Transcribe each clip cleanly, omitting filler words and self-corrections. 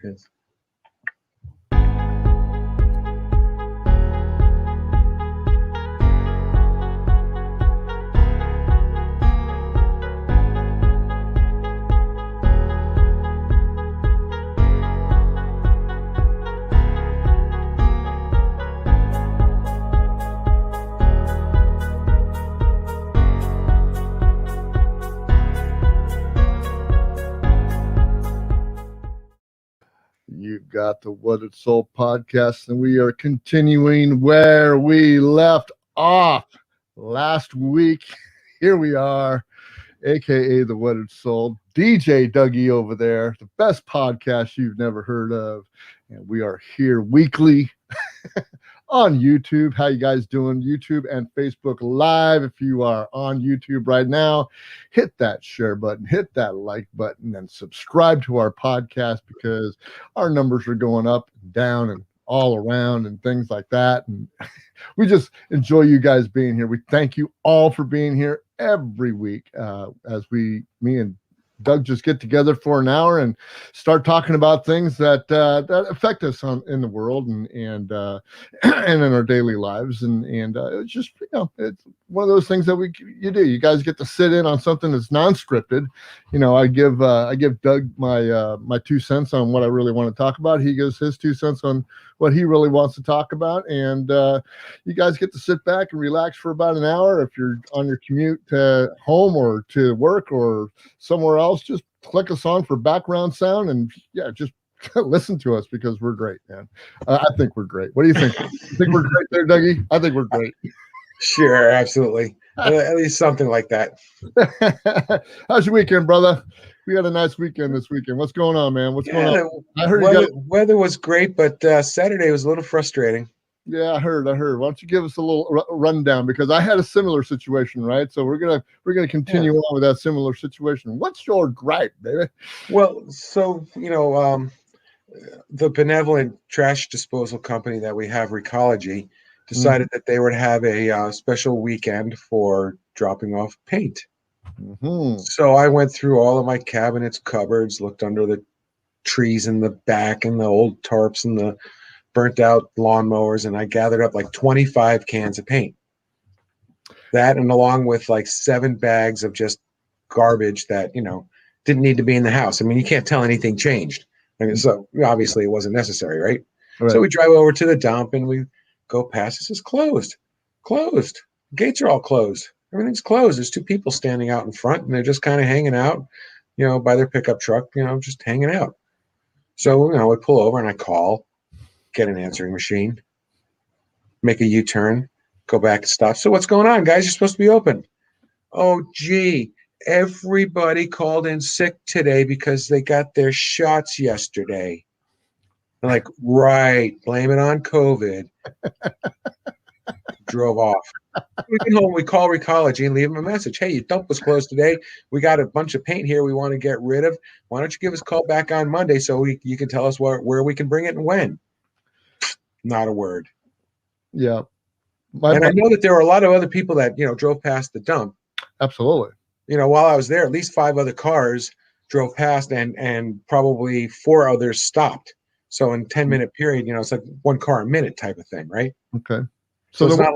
Yes. You've got the Wooded Soul podcast, and we are continuing where we left off last week. Here we are, aka the Wooded Soul. DJ Dougie over there, the best podcast you've never heard of. And we are here weekly on YouTube. How you guys doing? YouTube and Facebook Live. If you are on YouTube right now, hit that share button, hit that like button, and subscribe to our podcast because our numbers are going up and down and all around and things like that. And we just enjoy you guys being here. We thank you all for being here every week as me and Doug just get together for an hour and start talking about things that that affect us in the world and and in our daily lives, and it's just, you know, it's one of those things that you do. You guys get to sit in on something that's non-scripted. You know, I give Doug my 2 cents on what I really want to talk about. He gives his 2 cents on what he really wants to talk about, and you guys get to sit back and relax for about an hour. If you're on your commute to home or to work or somewhere else, just click us on for background sound, and just listen to us because we're great, man. I think we're great. What do you think? You think we're great there, Dougie? I think we're great. Sure, absolutely. At least something like that. How's your weekend, brother? We had a nice weekend this weekend. What's going on, man? What's going on? I heard weather was great, but Saturday was a little frustrating. Yeah, I heard. Why don't you give us a little rundown, because I had a similar situation, right? So we're gonna continue on with that similar situation. What's your gripe, baby? Well, so the benevolent trash disposal company that we have, Recology, decided that they would have a special weekend for dropping off paint. Mm-hmm. So I went through all of my cabinets, cupboards, looked under the trees in the back and the old tarps and the burnt out lawnmowers, and I gathered up like 25 cans of paint. That, and along with like 7 bags of just garbage that, didn't need to be in the house. I mean, you can't tell anything changed. I mean, so obviously it wasn't necessary, right? So we drive over to the dump and we go past. It says closed. Gates are all closed. Everything's closed. There's 2 people standing out in front, and they're just kind of hanging out, by their pickup truck, just hanging out. So, I pull over and I call, get an answering machine, make a U-turn, go back and stop. So what's going on, guys? You're supposed to be open. Oh, gee, everybody called in sick today because they got their shots yesterday. I'm like, right, blame it on COVID. Drove off. We get home, we call Recology and leave them a message. Hey, your dump was closed today. We got a bunch of paint here we want to get rid of. Why don't you give us a call back on Monday so you can tell us where we can bring it and when? Not a word. Yeah. I know that there were a lot of other people that, drove past the dump. Absolutely. While I was there, at least 5 other cars drove past and probably 4 others stopped. So in 10-minute period, it's like 1 car a minute type of thing, right? Okay. So it's not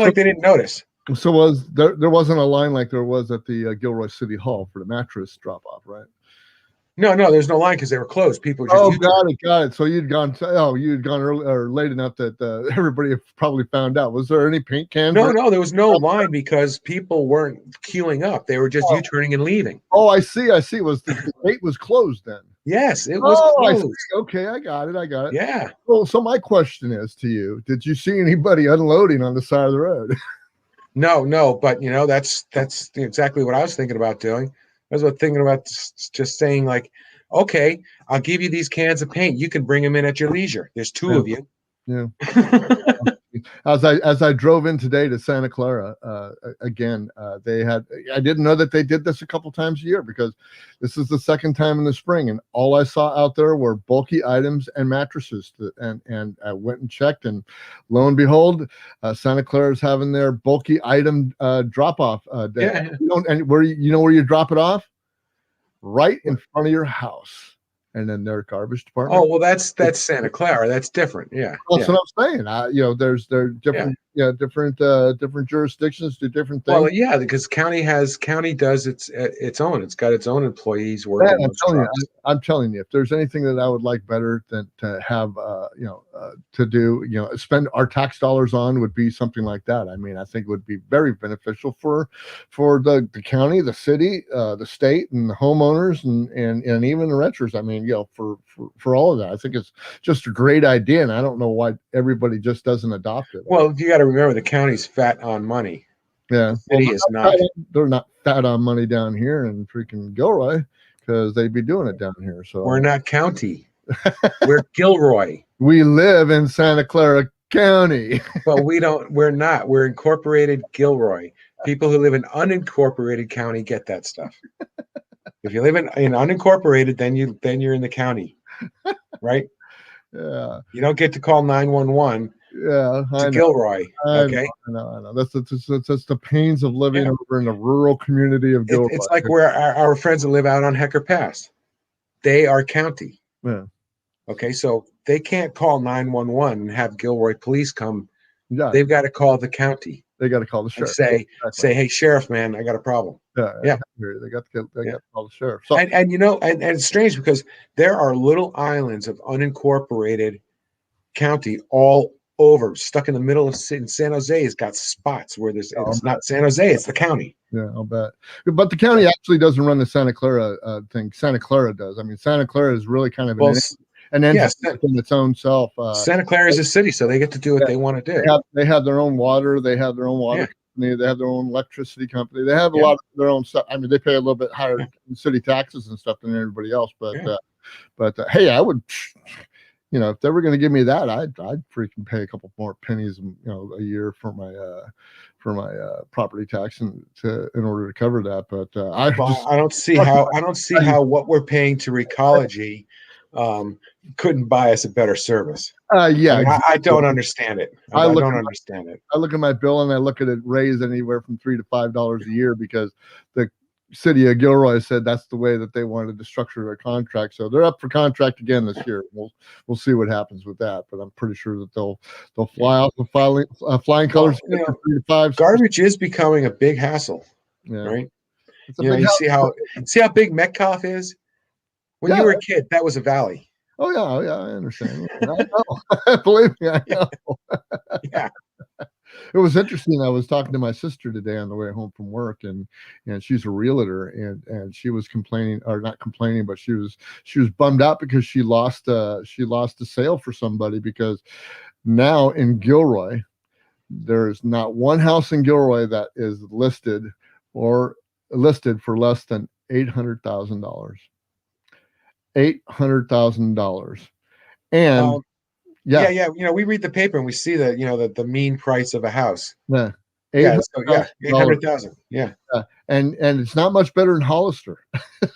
like they didn't notice. So there wasn't a line like there was at the Gilroy City Hall for the mattress drop off, right? No, there's no line because they were closed. People just got it. So you'd gone early or late enough that everybody probably found out. Was there any paint cans? No, there was no line because people weren't queuing up. They were just U-turning and leaving. Oh, I see. Was the gate was closed then? Yes, it was closed. Okay, I got it. Yeah. Well, so my question is to you: did you see anybody unloading on the side of the road? No, but that's exactly what I was thinking about doing. I was thinking about just saying, like, okay, I'll give you these cans of paint. You can bring them in at your leisure. There's 2 of you. Yeah. As I drove in today to Santa Clara, again, they had. I didn't know that they did this a couple times a year because this is the second time in the spring, and all I saw out there were bulky items and mattresses. And I went and checked, and lo and behold, Santa Clara is having their bulky item drop off day. Yeah. And where you drop it off? Right in front of your house. and then their garbage department. Oh, well, that's Santa Clara. That's different. Yeah. That's what I'm saying. There's different different jurisdictions do different things. Well, yeah, because county does its own. It's got its own employees working Man, those trucks. I'm telling you, if there's anything that I would like better than to have, to do, spend our tax dollars on would be something like that. I mean, I think it would be very beneficial for the county, the city, the state, and the homeowners, and even the renters. I mean, for all of that, I think it's just a great idea, and I don't know why everybody just doesn't adopt it. Well, you got to remember the county's fat on money. Yeah, the city is not. They're not fat on money down here in freaking Gilroy because they'd be doing it down here. So we're not county. We're Gilroy. We live in Santa Clara County. But we're not. We're incorporated Gilroy. People who live in unincorporated county get that stuff. If you live in unincorporated, then you're in the county, right? Yeah. You don't get to call 911. Yeah, to Gilroy. Okay. I know. That's the pains of living over in the rural community of Gilroy. It's like where our friends that live out on Hecker Pass. They are county. Yeah. Okay, so they can't call 911 and have Gilroy police come. Yeah. They've got to call the county. They got to call the sheriff. Say, hey, sheriff, man, I got a problem. Yeah. They got to call the sheriff. So, and it's strange because there are little islands of unincorporated county all over, stuck in the middle of San Jose. Has got spots where it's not San Jose, it's the county. Yeah, I'll bet. But the county actually doesn't run the Santa Clara thing. Santa Clara does. I mean, Santa Clara is really kind of an entity in its own self. Santa Clara is a city, so they get to do what they want to do. They have their own water. They have their own water company. They have their own electricity company. They have a lot of their own stuff. I mean, they pay a little bit higher city taxes and stuff than everybody else. But hey, I would. If they were going to give me that, I'd freaking pay a couple more pennies, a year for my property tax in order to cover that. But I don't see how what we're paying to Recology couldn't buy us a better service. I don't understand it. I don't understand it. I look at my bill and I look at it raised anywhere from $3 to $5 a year because the city of Gilroy said that's the way that they wanted to structure their contract. So they're up for contract again this year. We'll see what happens with that, but I'm pretty sure that they'll fly out the flying colors. 3 to 5. Garbage is becoming a big hassle, right? You see how big Metcalf is. When you were a kid, that was a valley. Oh yeah, I understand. I know. Believe me, I know. Yeah. It was interesting. I was talking to my sister today on the way home from work, and she's a realtor, and she was complaining, or not complaining, but she was bummed out because she lost a sale for somebody, because now in Gilroy, there's not one house in Gilroy that is listed for less than $800,000. $800,000, and we read the paper and we see the mean price of a house. Yeah. $800,000. Yeah. And it's not much better than Hollister.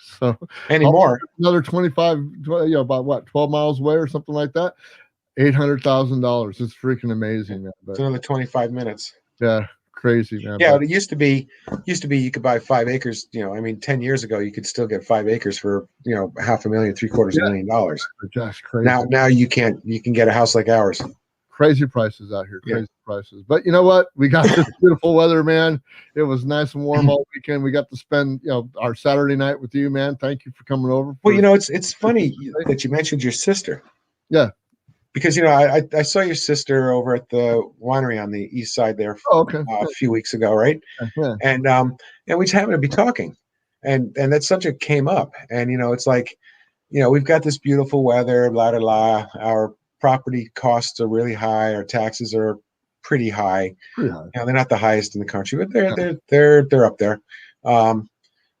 So anymore. Another 25, about what, 12 miles away or something like that. $800,000. It's freaking amazing, man. It's another 25 minutes. Yeah. Crazy, man. Yeah, but it used to be you could buy 5 acres. 10 years ago you could still get 5 acres for $500,000, $750,000. Just crazy. Now you can't. You can get a house like ours. Crazy prices out here. Crazy prices. But you know what? We got this beautiful weather, man. It was nice and warm all weekend. We got to spend our Saturday night with you, man. Thank you for coming over. Well, it's funny that you mentioned your sister. Yeah. Because I saw your sister over at the winery on the east side there a few weeks ago, right? Yeah. And we just happened to be talking, and that subject came up, and it's like, we've got this beautiful weather, blah blah blah. Our property costs are really high. Our taxes are pretty high. Pretty high. They're not the highest in the country, but they're up there.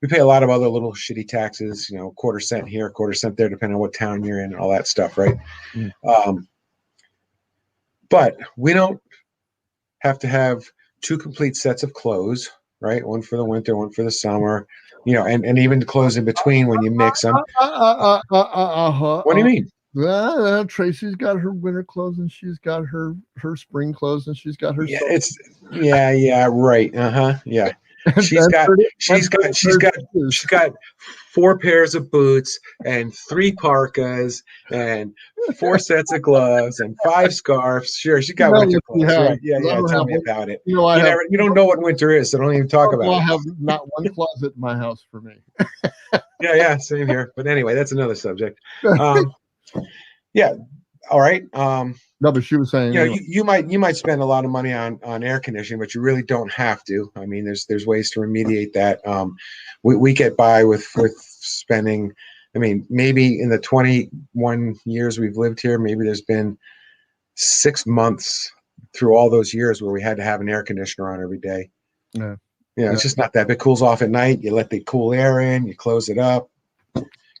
We pay a lot of other little shitty taxes, quarter cent here, quarter cent there, depending on what town you're in and all that stuff, right? Mm. But we don't have to have 2 complete sets of clothes, right? One for the winter, one for the summer, and even the clothes in between when you mix them. What do you mean? Tracy's got her winter clothes, and she's got her spring clothes, and she's got her. Yeah, right. Yeah. She's got 4 pairs of boots and 3 parkas and 4 sets of gloves and 5 scarves. Sure, she got winter clothes. Right? Yeah. Tell me about it. You don't know what winter is, so don't even talk about it. I have not one closet in my house for me. Yeah, same here. But anyway, that's another subject. Yeah. All right. No, but she was saying, you might spend a lot of money on air conditioning, but you really don't have to. I mean, there's ways to remediate that. We get by with spending. I mean, maybe in the 21 years we've lived here, maybe there's been 6 months through all those years where we had to have an air conditioner on every day. Yeah. It's just not that big. It cools off at night. You let the cool air in. You close it up.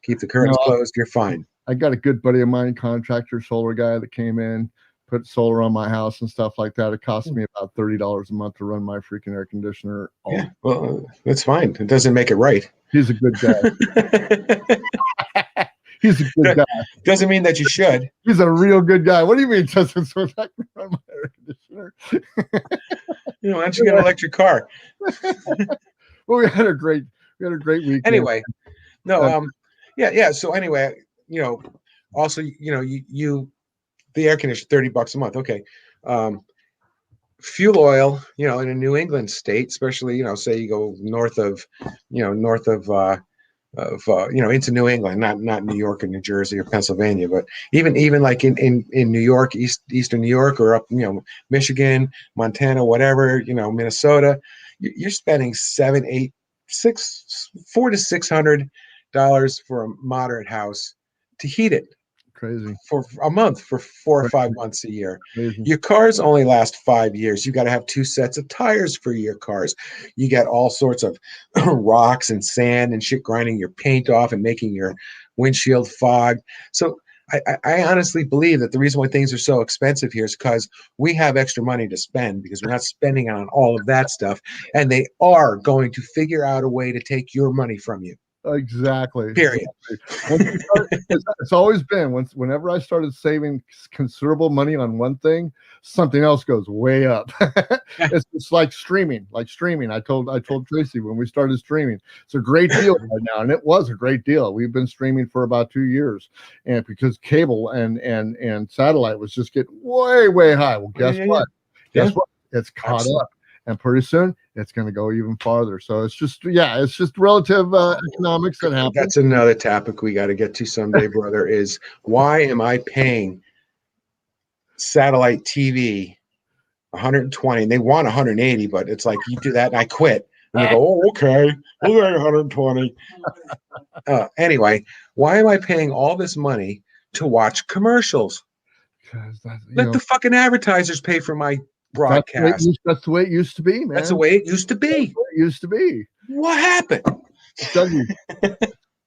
Keep the curtains closed. You're fine. I got a good buddy of mine, contractor, solar guy, that came in, put solar on my house and stuff like that. It cost me about $30 a month to run my freaking air conditioner. Yeah, well, that's fine. It doesn't make it right. He's a good guy. He's a good guy. Doesn't mean that you should. He's a real good guy. What do you mean doesn't run my air conditioner? Why don't you get an electric car? Well, we had a great weekend. Anyway, yeah. So anyway, also, you the air conditioner, $30 a month. Okay. Fuel oil, in a New England state, especially, say you go north of into New England, not New York or New Jersey or Pennsylvania, but even like in New York, eastern New York, or up, Michigan, Montana, whatever, Minnesota, you're spending $400 to $600 for a moderate house to heat it. Crazy. For a month, for 4 or 5 months a year. Crazy. Your cars only last 5 years. You got to have 2 sets of tires for your cars. You got all sorts of rocks and sand and shit grinding your paint off and making your windshield fog. So I honestly believe that the reason why things are so expensive here is because we have extra money to spend, because we're not spending on all of that stuff, and they are going to figure out a way to take your money from you. Exactly. Period. It's always been whenever I started saving considerable money on one thing, something else goes way up. It's like streaming. I told Tracy when we started streaming, it's a great deal right now, and it was a great deal. We've been streaming for about 2 years, and because cable and satellite was just getting way high. Well, guess what? Guess what? It's caught up. And pretty soon it's going to go even farther. So it's just relative economics that happen. That's another topic we got to get to someday, brother, is why am I paying satellite TV $120? They want $180, but it's like, you do that and I quit. And they go, oh, okay, we'll go $120. Anyway, why am I paying all this money to watch commercials? Let the fucking advertisers pay for my broadcast. That's the way it used to be, man. That's the way it used to be. What happened?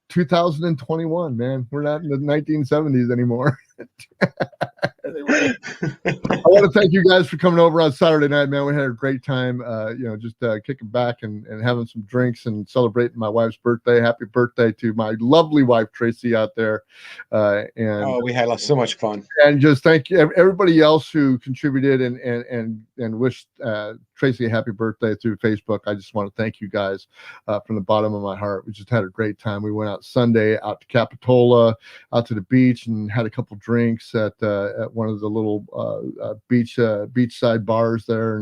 2021, man. We're not in the 1970s anymore. Anyway, I want to thank you guys for coming over on Saturday night, man. We had a great time, just kicking back and having some drinks and celebrating my wife's birthday. Happy birthday to my lovely wife, Tracy, out there. We had so much fun. And just thank you, everybody else who contributed and wished Tracy a happy birthday through Facebook. I just want to thank you guys from the bottom of my heart. We just had a great time. We went out Sunday out to Capitola, out to the beach, and had a couple drinks at one of the little beachside bars there,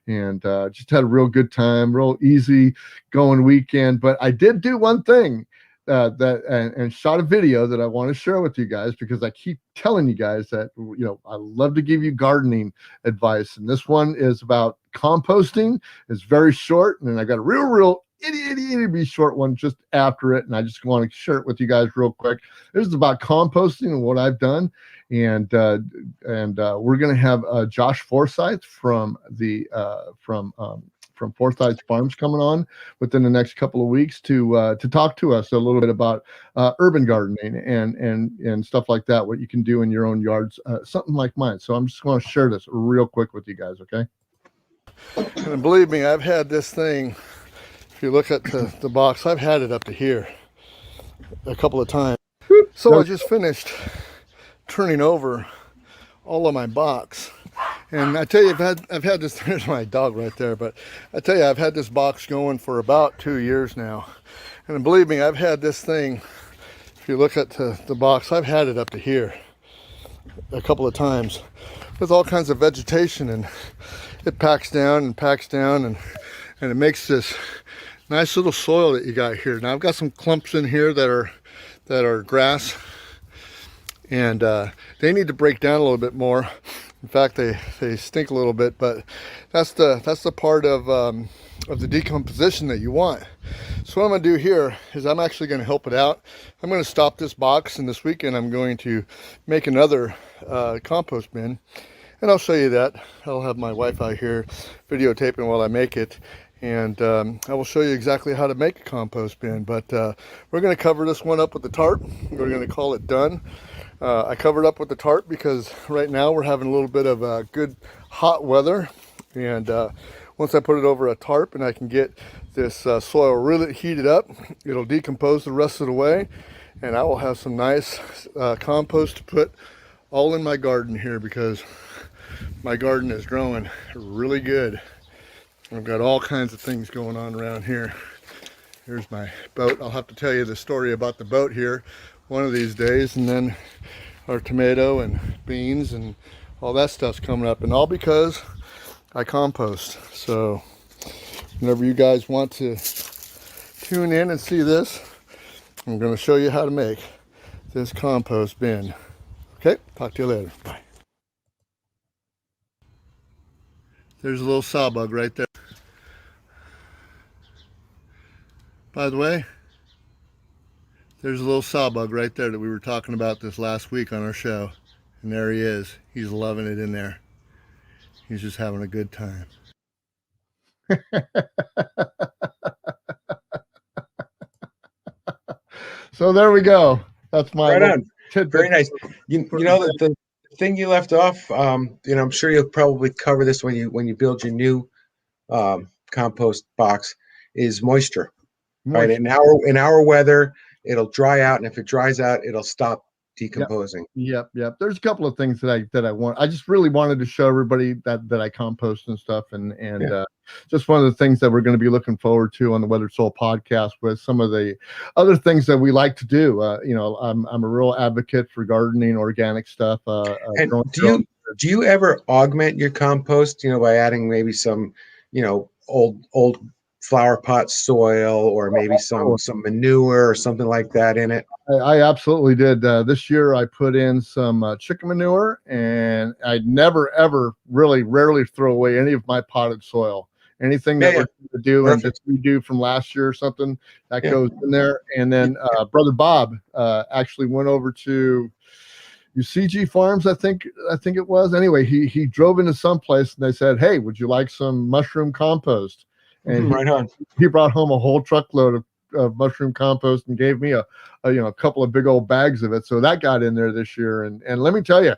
and just had a real good time, real easy going weekend. But I did do one thing and shot a video that I want to share with you guys, because I keep telling you guys that I love to give you gardening advice, and this one is about composting. It's very short, and then I got a real itty short one just after it, and I just want to share it with you guys real quick. This is about composting and what I've done, and we're gonna have Josh Forsyth from Forsyth Farms coming on within the next couple of weeks to talk to us a little bit about urban gardening and stuff like that, what you can do in your own yards, something like mine. So I'm just going to share this real quick with you guys, okay? And believe me, I've had this thing. If you look at the box, I've had it up to here a couple of times. So I just finished turning over all of my box, And I tell you, I've had this. There's my dog right there, but I tell you, I've had this box going for about 2 years now, and believe me, I've had this thing. If you look at the box, I've had it up to here a couple of times with all kinds of vegetation, and it packs down and it makes this nice little soil that you got here. Now I've got some clumps in here that are grass, and they need to break down a little bit more. In fact, they stink a little bit, but that's the part of the decomposition that you want. So what I'm going to do here is I'm actually going to help it out. I'm going to stop this box, and this weekend I'm going to make another compost bin, and I'll show you that. I'll have my wife out here videotaping while I make it, and I will show you exactly how to make a compost bin. But we're going to cover this one up with the tarp. We're going to call it done. I covered up with the tarp because right now we're having a little bit of good hot weather, and once I put it over a tarp and I can get this soil really heated up, it'll decompose the rest of the way, and I will have some nice compost to put all in my garden here, because my garden is growing really good. I've got all kinds of things going on around here. Here's my boat. I'll have to tell you the story about the boat here one of these days, and then our tomato and beans and all that stuff's coming up, and all because I compost. So whenever you guys want to tune in and see this, I'm going to show you how to make this compost bin. Okay, talk to you later. Bye. There's a little sawbug right there. By the way, there's a little sawbug right there that we were talking about this last week on our show. And there he is. He's loving it in there. He's just having a good time. So there we go. That's my Right on. tidbit. Very nice. You know that the thing you left off, I'm sure you'll probably cover this when you build your new compost box, is moisture. Right. In our weather, it'll dry out, and if it dries out, it'll stop decomposing. Yep. There's a couple of things that I want. I just really wanted to show everybody that I compost and stuff, and just one of the things that we're going to be looking forward to on the Weathered Soul podcast with some of the other things that we like to do. I'm a real advocate for gardening, organic stuff. And do you ever augment your compost? By adding maybe some, old flower pot soil, or maybe some manure or something like that in it? I absolutely did. This year I put in some chicken manure, and I never, ever, rarely throw away any of my potted soil. Anything that we're going to do and just redo from last year or something, that goes in there. And then Brother Bob actually went over to UCG Farms, I think it was. Anyway, he drove into some place, and they said, "Hey, would you like some mushroom compost?" And right on. He brought home a whole truckload of mushroom compost and gave me a couple of big old bags of it. So that got in there this year, and let me tell you,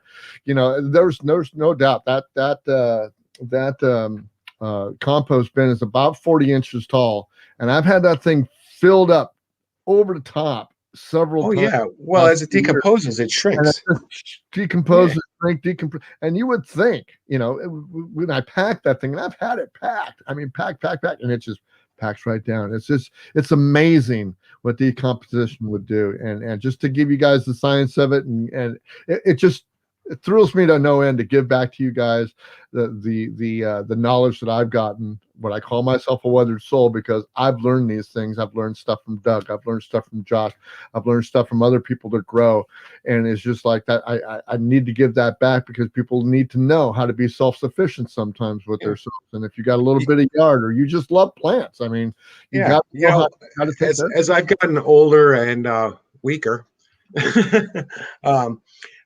there's no doubt that compost bin is about 40 inches tall, and I've had that thing filled up over the top several times. Yeah. Well, as it decomposes, it shrinks. Decomposes, decompose. And you would think, when I pack that thing, and I've had it packed, pack, and it just packs right down. It's amazing what decomposition would do. And just to give you guys the science of it, and it thrills me to no end to give back to you guys the knowledge that I've gotten. What I call myself a weathered soul, because I've learned these things. I've learned stuff from Doug. I've learned stuff from Josh. I've learned stuff from other people that grow. And it's just like that. I need to give that back, because people need to know how to be self-sufficient sometimes with themselves. And if you got a little bit of yard, or you just love plants, got to know how to take as I've gotten older and weaker, I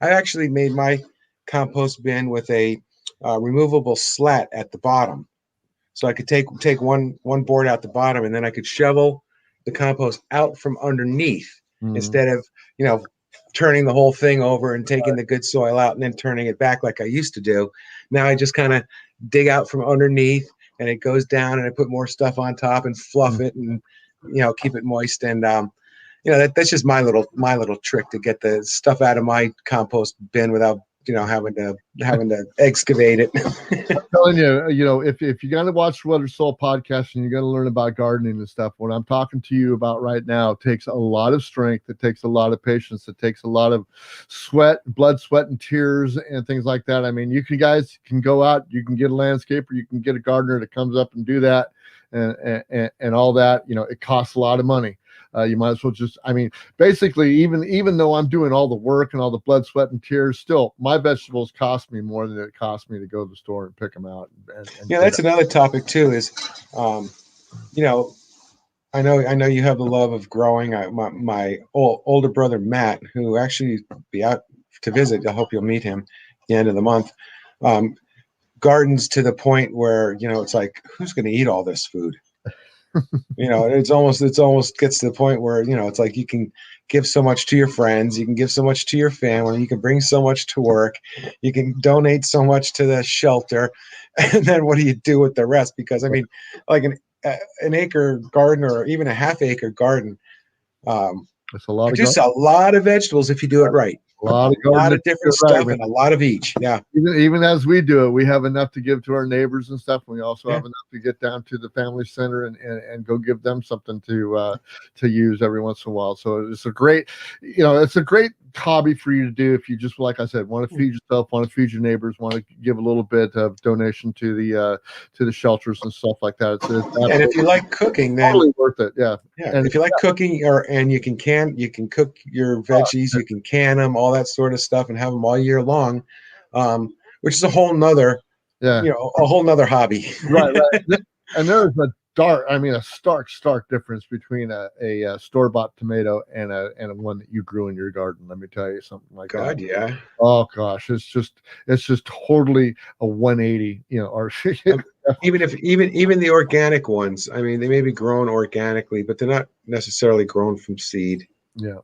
actually made my compost bin with a removable slat at the bottom, so I could take one board out the bottom, and then I could shovel the compost out from underneath, instead of turning the whole thing over and taking the good soil out and then turning it back like I used to do. Now I just kind of dig out from underneath, and it goes down, and I put more stuff on top and fluff it, and keep it moist. And that's just my little trick to get the stuff out of my compost bin without having to excavate it. Telling you, if you're going to watch Weathered Soul podcast and you're going to learn about gardening and stuff, what I'm talking to you about right now takes a lot of strength. It takes a lot of patience. It takes a lot of blood, sweat, and tears and things like that. I mean, guys can go out, you can get a landscaper, you can get a gardener that comes up and do that and all that. It costs a lot of money. You might as well basically, even though I'm doing all the work and all the blood, sweat, and tears, still my vegetables cost me more than it cost me to go to the store and pick them out. That's another topic too. Is, I know you have the love of growing. My older brother Matt, who actually be out to visit. I hope you'll meet him at the end of the month. Gardens to the point where it's like, who's going to eat all this food? It's almost gets to the point where it's like you can give so much to your friends, you can give so much to your family, you can bring so much to work, you can donate so much to the shelter, and then what do you do with the rest? Because like an acre garden or even a half-acre garden, it's a lot produce a lot of vegetables if you do it right. A lot of different stuff and a lot of each. Yeah. Even as we do it, we have enough to give to our neighbors and stuff. We also have enough to get down to the family center and go give them something to use every once in a while. So it's a great, it's a great hobby for you to do if you just, like I said, want to feed yourself, want to feed your neighbors, want to give a little bit of donation to the shelters and stuff like that. And if you like cooking, then totally worth it. Yeah. And if you like cooking, and you can cook your veggies, you can can them, all that sort of stuff, and have them all year long, which is a whole nother hobby. Right. And there's a stark difference between a store-bought tomato and a one that you grew in your garden. Let me tell you something like that. Yeah. Oh gosh, it's just totally a 180. Or even the organic ones. I mean, they may be grown organically, but they're not necessarily grown from seed. Yeah.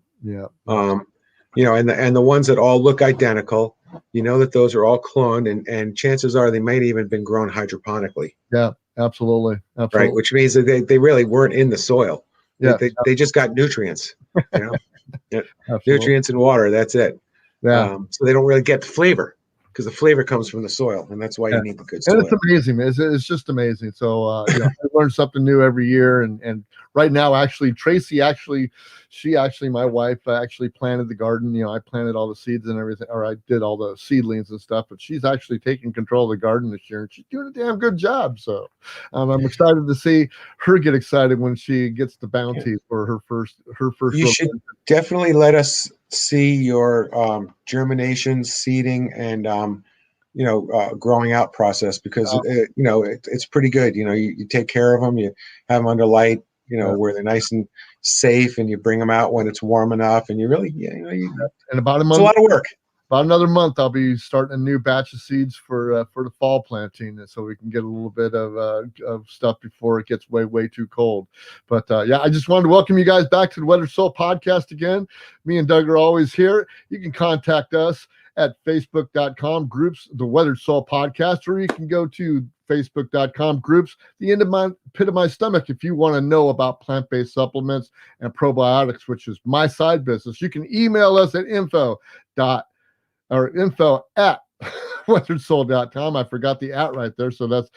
And the ones that all look identical, that those are all cloned, and chances are they might even been grown hydroponically. Yeah, absolutely. Right, which means that they really weren't in the soil. Yeah, they just got nutrients. Nutrients and water. That's it. Yeah. So they don't really get the flavor, because the flavor comes from the soil, and that's why you need the good soil. And it's amazing. It's just amazing. So I learn something new every year. And right now, actually, Tracy, my wife, actually planted the garden. I planted all the seeds and everything, or I did all the seedlings and stuff. But she's actually taking control of the garden this year, and she's doing a damn good job. So I'm excited to see her get excited when she gets the bounty for her first. You should definitely let us see your germination, seeding, and growing out process, because it's pretty good. You take care of them, you have them under light, where they're nice and safe, and you bring them out when it's warm enough, and you really, and about a month, it's a lot of work. About another month, I'll be starting a new batch of seeds for the fall planting, and so we can get a little bit of stuff before it gets way too cold. But I just wanted to welcome you guys back to the Weathered Soul podcast again. Me and Doug are always here. You can contact us at facebook.com groups The Weathered Soul Podcast, or you can go to facebook.com groups The End of My Pit of My Stomach if you want to know about plant-based supplements and probiotics, which is my side business. You can email us at info at weatheredsoul.com. I forgot the at right there. So that's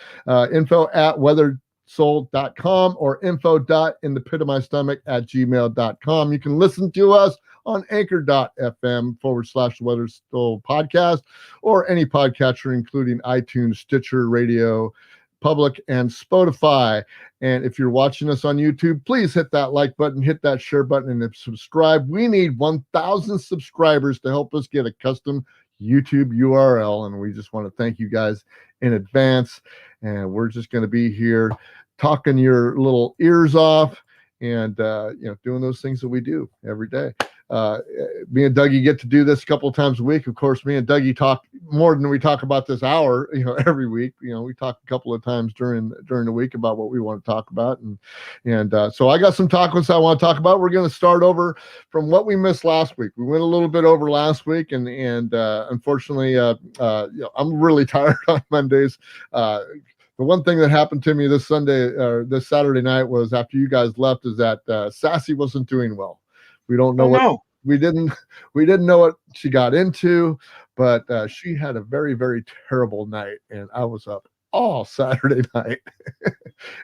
info at weatheredsoul.com or info.inthepitofmystomach@gmail.com. You can listen to us on anchor.fm/Weathered Soul Podcast, or any podcatcher, including iTunes, Stitcher, Radio Public, and Spotify. And if you're watching us on YouTube, please hit that like button, hit that share button, and subscribe. We need 1,000 subscribers to help us get a custom YouTube URL, and we just want to thank you guys in advance. And we're just going to be here talking your little ears off and doing those things that we do every day. Me and Dougie get to do this a couple of times a week. Of course, me and Dougie talk more than we talk about this hour, every week. We talk a couple of times during the week about what we want to talk about. And so I got some topics I want to talk about. We're going to start over from what we missed last week. We went a little bit over last week, and unfortunately, I'm really tired on Mondays. The one thing that happened to me this Saturday night was, after you guys left, is that Sassy wasn't doing well. We don't know we didn't know what she got into, but she had a very, very terrible night, and I was up all Saturday night.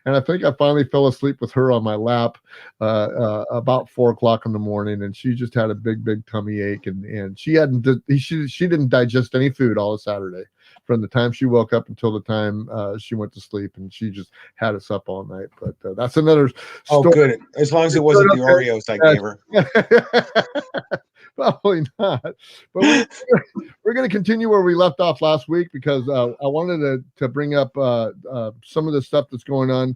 And I think I finally fell asleep with her on my lap about 4 o'clock in the morning, and she just had a big, big tummy ache, and she didn't digest any food all of Saturday, from the time she woke up until the time she went to sleep, and she just had us up all night. But that's another Oh, story. good. As long as it wasn't the Oreos I gave her. Probably not. But we're going to continue where we left off last week, because I wanted to bring up some of the stuff that's going on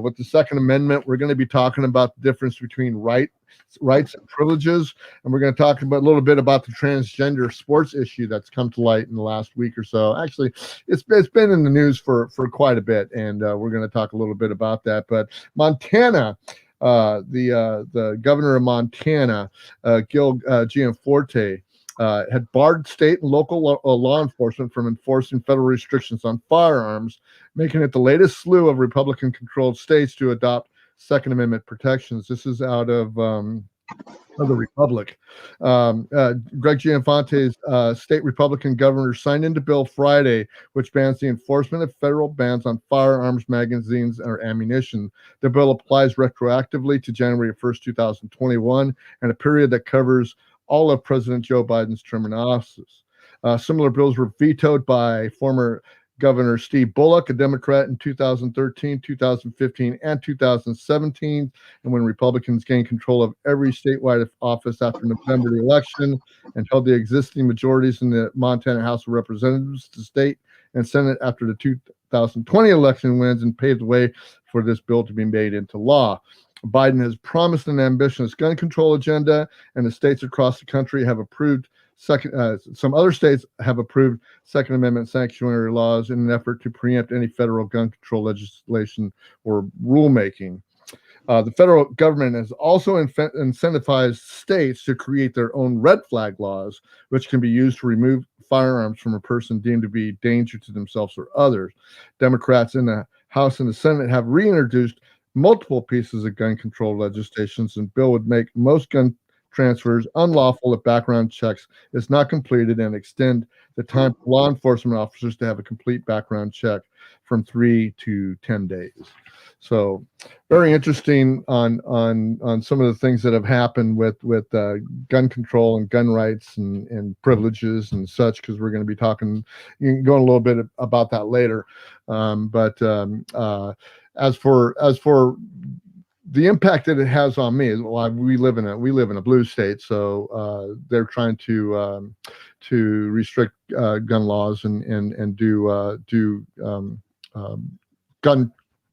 with the Second Amendment. We're going to be talking about the difference between rights and privileges, and we're going to talk about a little bit about the transgender sports issue that's come to light in the last week or so. Actually, it's been in the news for quite a bit, and we're going to talk a little bit about that. But Montana, the governor of Montana, Gianforte, had barred state and local law enforcement from enforcing federal restrictions on firearms, making it the latest slew of Republican-controlled states to adopt Second Amendment protections. This is out of the Republic. Greg Gianforte's state Republican governor signed into bill Friday, which bans the enforcement of federal bans on firearms, magazines, or ammunition. The bill applies retroactively to January 1st, 2021, and a period that covers all of President Joe Biden's term in office. Similar bills were vetoed by former Governor Steve Bullock, a Democrat, in 2013, 2015, and 2017. And when Republicans gained control of every statewide office after November the election and held the existing majorities in the Montana House of Representatives, the state and Senate after the 2020 election wins, and paved the way for this bill to be made into law. Biden has promised an ambitious gun control agenda, and the states across the country have approved some other states have approved Second Amendment sanctuary laws in an effort to preempt any federal gun control legislation or rulemaking. The federal government has also incentivized states to create their own red flag laws, which can be used to remove firearms from a person deemed to be a danger to themselves or others. Democrats in the House and the Senate have reintroduced multiple pieces of gun control legislations, and bill would make most gun transfers unlawful if background checks is not completed, and extend the time for law enforcement officers to have a complete background check from 3 to 10 days. So very interesting on some of the things that have happened with gun control and gun rights and privileges and such, because we're going to be going a little bit about that later. But as for the impact that it has on me is, well, we live in a blue state, so they're trying to restrict gun laws and do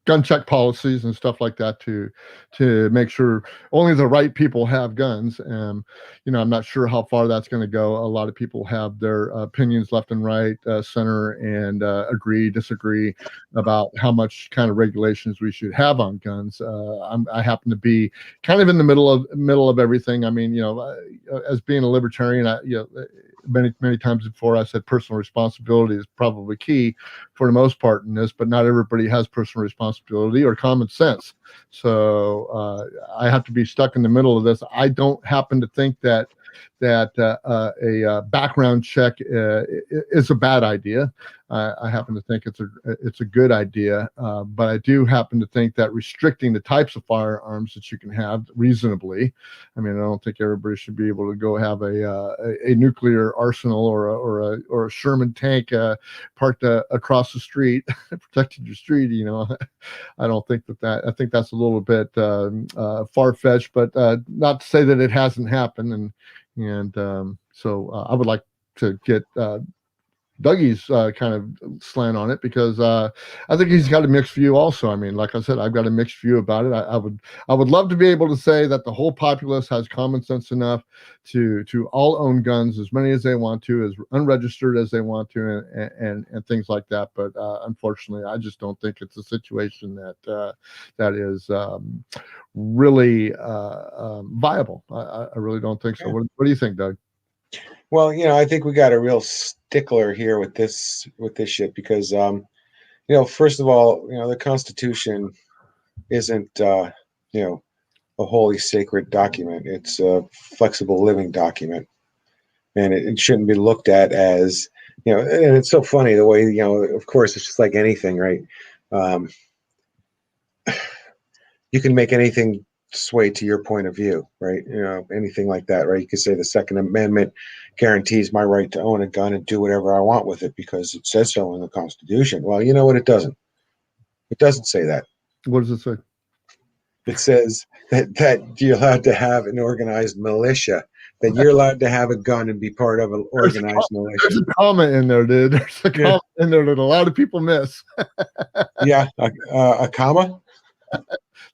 gun check policies and stuff like that to make sure only the right people have guns. I'm not sure how far that's going to go. A lot of people have their opinions left and right, center, and agree, disagree about how much kind of regulations we should have on guns. I happen to be kind of in the middle of everything. I mean, as being a libertarian, many times before I said personal responsibility is probably key for the most part in this, but not everybody has personal responsibility or common sense. So I have to be stuck in the middle of this. I don't happen to think that a background check is a bad idea. I happen to think it's a good idea, but I do happen to think that restricting the types of firearms that you can have reasonably. I mean, I don't think everybody should be able to go have a nuclear arsenal or a Sherman tank parked across the street, protecting your street. I don't think that. I think that's a little bit far-fetched, but not to say that it hasn't happened. So I would like to get Dougie's kind of slant on it, because I think he's got a mixed view also. I mean, like I said, I've got a mixed view about it. I would love to be able to say that the whole populace has common sense enough to all own guns, as many as they want to, as unregistered as they want to, and things like that. But unfortunately, I just don't think it's a situation that is really viable. I really don't think so. What do you think, Doug? Well, I think we got a real stickler here with this shit, because first of all, the Constitution isn't a holy sacred document. It's a flexible living document, and it shouldn't be looked at as, and it's so funny the way, of course, it's just like anything, right? Um, you can make anything sway to your point of view, right? Anything like that, right? You could say the Second Amendment guarantees my right to own a gun and do whatever I want with it because it says so in the Constitution. Well, you know what? It doesn't. It doesn't say that. What does it say? It says that you're allowed to have an organized militia, that you're allowed to have a gun and be part of an organized militia. There's a comment in there, dude. There's a comment in there that a lot of people miss. Yeah, a comma.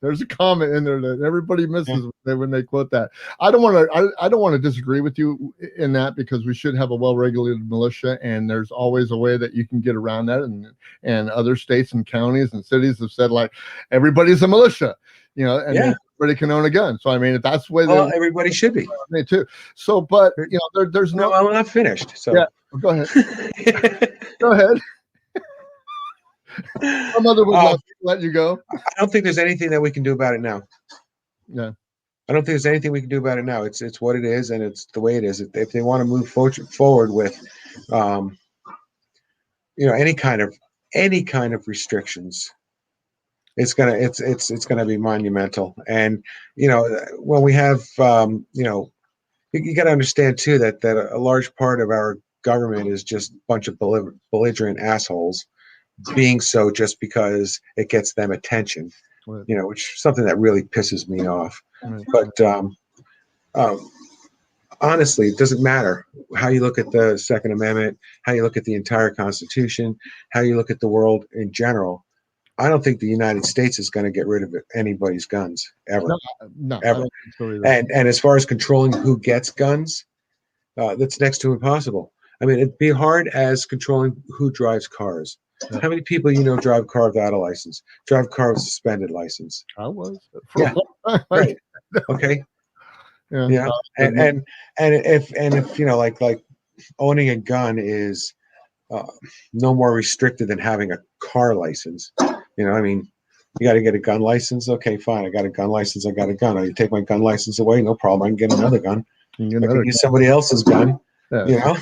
There's a comment in there that everybody misses when they quote that. I don't want to disagree with you in that, because we should have a well-regulated militia, and there's always a way that you can get around that. And other states and counties and cities have said, like, everybody's a militia, and everybody can own a gun. So I mean, if that's the way, everybody should be. Me too. So, but there's no. I'm not finished. So yeah, go ahead. Go ahead. My mother would love to let you go. I don't think there's anything that we can do about it now. Yeah. I don't think there's anything we can do about it now. It's what it is, and it's the way it is. If they want to move forward with, any kind of restrictions, it's gonna be monumental. And when we have, you got to understand too that a large part of our government is just a bunch of belligerent assholes, being so just because it gets them attention, which is something that really pisses me off. Right. But honestly, it doesn't matter how you look at the Second Amendment, how you look at the entire Constitution, how you look at the world in general. I don't think the United States is going to get rid of anybody's guns ever. No, ever. And as far as controlling who gets guns, that's next to impossible. I mean, it'd be hard as controlling who drives cars. Yeah. How many people drive a car without a license? Drive a car with a suspended license? I was. Yeah. Right. Okay. Yeah. And if like owning a gun is no more restricted than having a car license. I mean, you got to get a gun license. Okay, fine. I got a gun license. I got a gun. You take my gun license away, no problem. I can get another gun. I can use somebody else's gun. Yeah.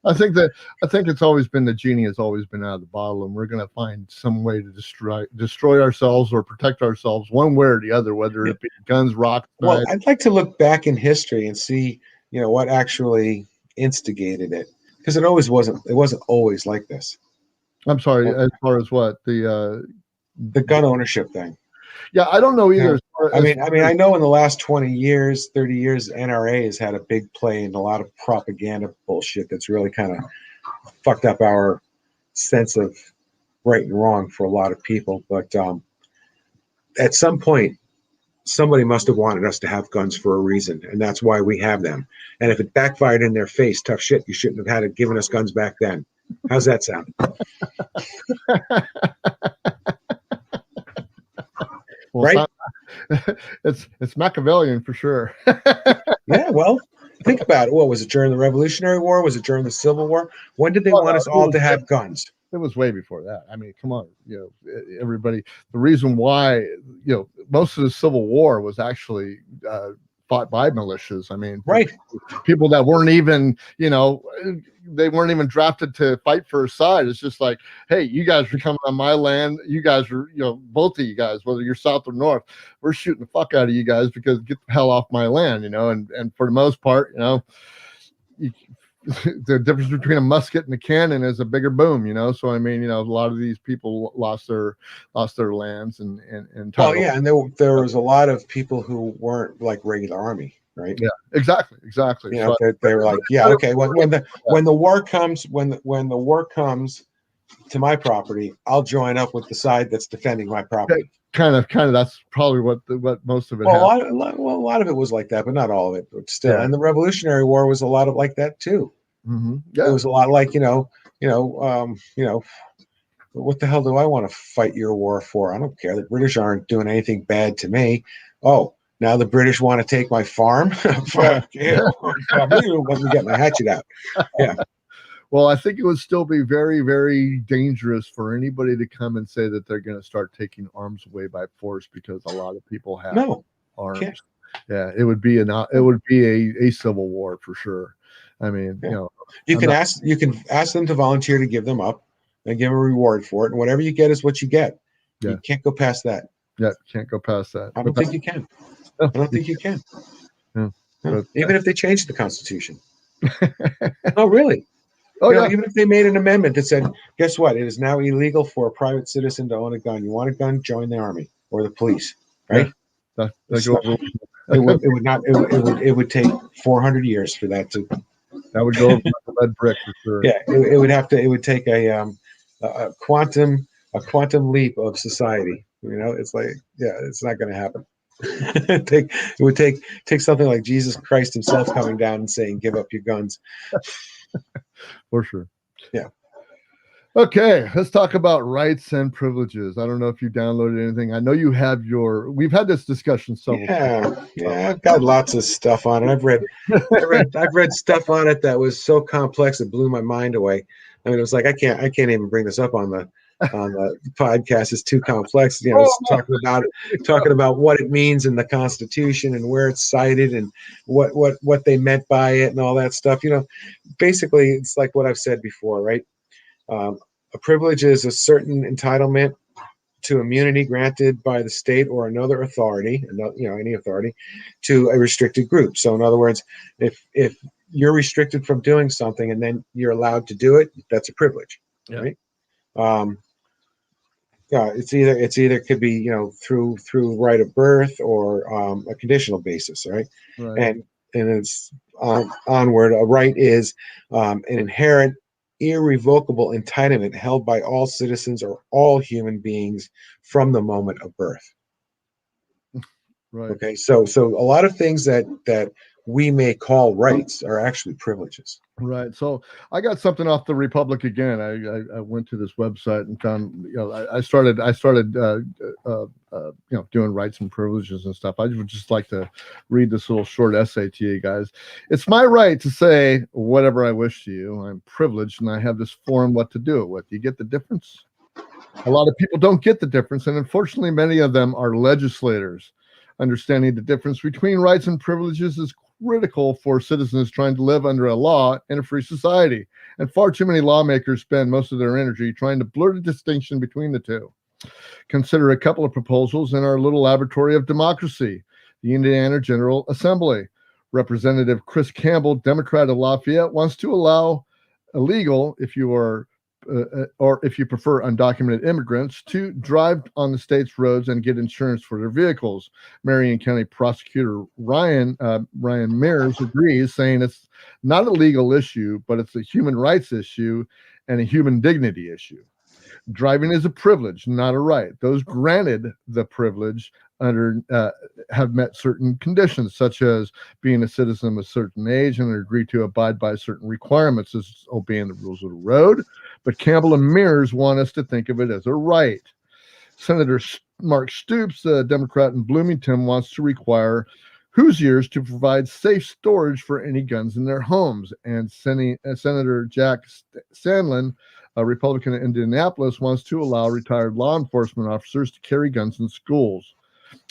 I think it's always been, the genie has always been out of the bottle, and we're going to find some way to destroy ourselves or protect ourselves one way or the other, whether it be guns, rocks. Well, I'd like to look back in history and see, what actually instigated it, because it wasn't always like this. I'm sorry, as far as what the gun ownership thing. Yeah, I don't know either. I mean, I know in the last 20 years, 30 years, NRA has had a big play in a lot of propaganda bullshit that's really kind of fucked up our sense of right and wrong for a lot of people. But at some point, somebody must have wanted us to have guns for a reason, and that's why we have them. And if it backfired in their face, tough shit, you shouldn't have had it given us guns back then. How's that sound? Well, right? It's Machiavellian for sure. Yeah, well, think about it. What was it, during the Revolutionary War? Was it during the Civil War? When did they want us all to have guns? It was way before that. I mean, come on, everybody. The reason why, most of the Civil War was actually fought by militias. I mean, right, people that weren't even, they weren't even drafted to fight for a side. It's just like, hey, you guys are coming on my land. You guys are, both of you guys, whether you're south or north, we're shooting the fuck out of you guys because get the hell off my land, and for the most part, the difference between a musket and a cannon is a bigger boom, So I mean, a lot of these people lost their lands and well, yeah, and there was a lot of people who weren't like regular army, right? Yeah, exactly. So they were like, yeah, okay. When the war comes, when the war comes to my property, I'll join up with the side that's defending my property. Kind of. That's probably what most of it. Well, a lot of it was like that, but not all of it. But still, and the Revolutionary War was a lot of like that too. Mm-hmm. Yeah. It was a lot like what the hell do I want to fight your war for? I don't care. The British aren't doing anything bad to me. Oh, now the British want to take my farm? Fuck you. Let me get my hatchet out. Yeah. Well, I think it would still be very, very dangerous for anybody to come and say that they're going to start taking arms away by force, because a lot of people have. No. arms. Yeah, it would be a civil war for sure. I mean, you can ask them to volunteer to give them up and give them a reward for it, and whatever you get is what you get. Yeah. You can't go past that. Yeah, can't go past that. I don't think you can. I don't think you can. Yeah. No. Even if they changed the Constitution. Oh, really? Oh, yeah. Even if they made an amendment that said, guess what? It is now illegal for a private citizen to own a gun. You want a gun? Join the army or the police, right? Yeah. It would take 400 years for that to. That would go over like a lead brick for sure. Yeah, it would have to. It would take a quantum leap of society. It's like, it's not going to happen. It would take something like Jesus Christ himself coming down and saying, "Give up your guns." For sure. Yeah. Okay, let's talk about rights and privileges. I don't know if you downloaded anything. I know you have we've had this discussion several times. Yeah, I've got lots of stuff on it. I've read stuff on it that was so complex it blew my mind away. I mean, it was like I can't even bring this up on the podcast. It's too complex. It's talking about what it means in the Constitution and where it's cited and what they meant by it and all that stuff. Basically, it's like what I've said before, right? A privilege is a certain entitlement to immunity granted by the state or another authority, any authority, to a restricted group. So in other words, if you're restricted from doing something and then you're allowed to do it, that's a privilege, right? It's either could be through right of birth or a conditional basis, right? And it's onward. A right is an inherent, irrevocable entitlement held by all citizens or all human beings from the moment of birth. Right. Okay. So a lot of things that we may call rights are actually privileges. Right. So I got something off the Republic again. I went to this website and found, I started doing rights and privileges and stuff. I would just like to read this little short essay to you guys. It's my right to say whatever I wish to you. I'm privileged and I have this forum what to do it with. You get the difference? A lot of people don't get the difference. And unfortunately, many of them are legislators. Understanding the difference between rights and privileges is critical for citizens trying to live under a law in a free society. And far too many lawmakers spend most of their energy trying to blur the distinction between the two. Consider a couple of proposals in our little laboratory of democracy, the Indiana General Assembly. Representative Chris Campbell, Democrat of Lafayette, wants to allow illegal, if you are or if you prefer undocumented immigrants, to drive on the state's roads and get insurance for their vehicles. Marion County Prosecutor Ryan Mears agrees, saying it's not a legal issue, but it's a human rights issue and a human dignity issue. Driving is a privilege, not a right. Those granted the privilege have met certain conditions, such as being a citizen of a certain age and agree to abide by certain requirements, as obeying the rules of the road. But Campbell and Mears want us to think of it as a right. Senator Mark Stoops, a Democrat in Bloomington, wants to require Hoosiers to provide safe storage for any guns in their homes. And Senator Jack Sandlin, a Republican in Indianapolis, wants to allow retired law enforcement officers to carry guns in schools.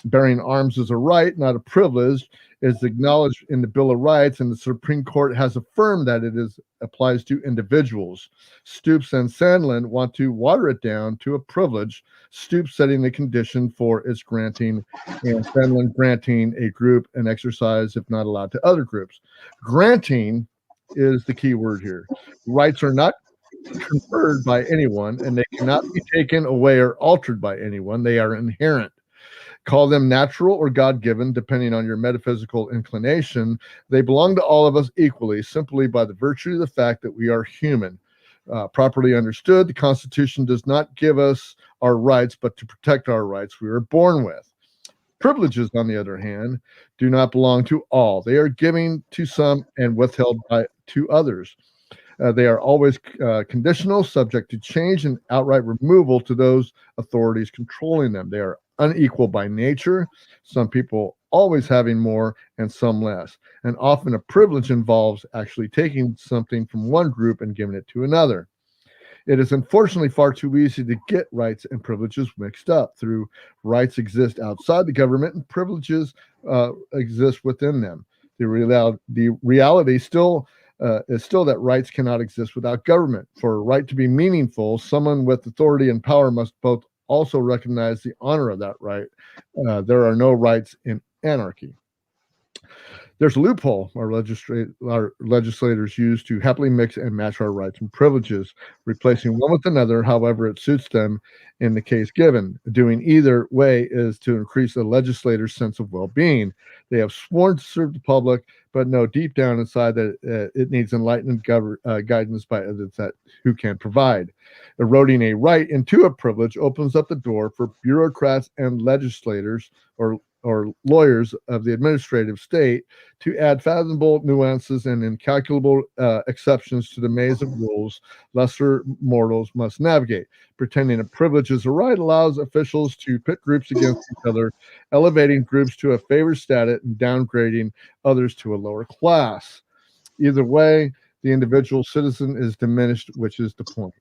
Bearing arms is a right, not a privilege, is acknowledged in the Bill of Rights, and the Supreme Court has affirmed that it applies to individuals. Stoops and Sandlin want to water it down to a privilege, Stoops setting the condition for its granting, and Sandlin granting a group an exercise if not allowed to other groups. Granting is the key word here. Rights are not conferred by anyone, and they cannot be taken away or altered by anyone. They are inherent. Call them natural or God-given, depending on your metaphysical inclination. They belong to all of us equally, simply by the virtue of the fact that we are human. Properly understood, the Constitution does not give us our rights, but to protect our rights we were born with. Privileges, on the other hand, do not belong to all. They are given to some and withheld to others. They are always conditional, subject to change, and outright removal to those authorities controlling them. They are unequal by nature, some people always having more and some less. And often a privilege involves actually taking something from one group and giving it to another. It is unfortunately far too easy to get rights and privileges mixed up. Through rights exist outside the government and privileges exist within them. The reality still is still that rights cannot exist without government. For a right to be meaningful, someone with authority and power must both also recognize the honor of that right. There are no rights in anarchy. There's a loophole our legislators use to happily mix and match our rights and privileges, replacing one with another however it suits them in the case given. Doing either way is to increase the legislator's sense of well-being. They have sworn to serve the public, but know deep down inside that it needs enlightened guidance by others who can provide. Eroding a right into a privilege opens up the door for bureaucrats and legislators or lawyers of the administrative state to add fathomable nuances and incalculable exceptions to the maze of rules lesser mortals must navigate. Pretending a privilege is a right allows officials to pit groups against each other, elevating groups to a favored status and downgrading others to a lower class. Either way, the individual citizen is diminished, which is the point.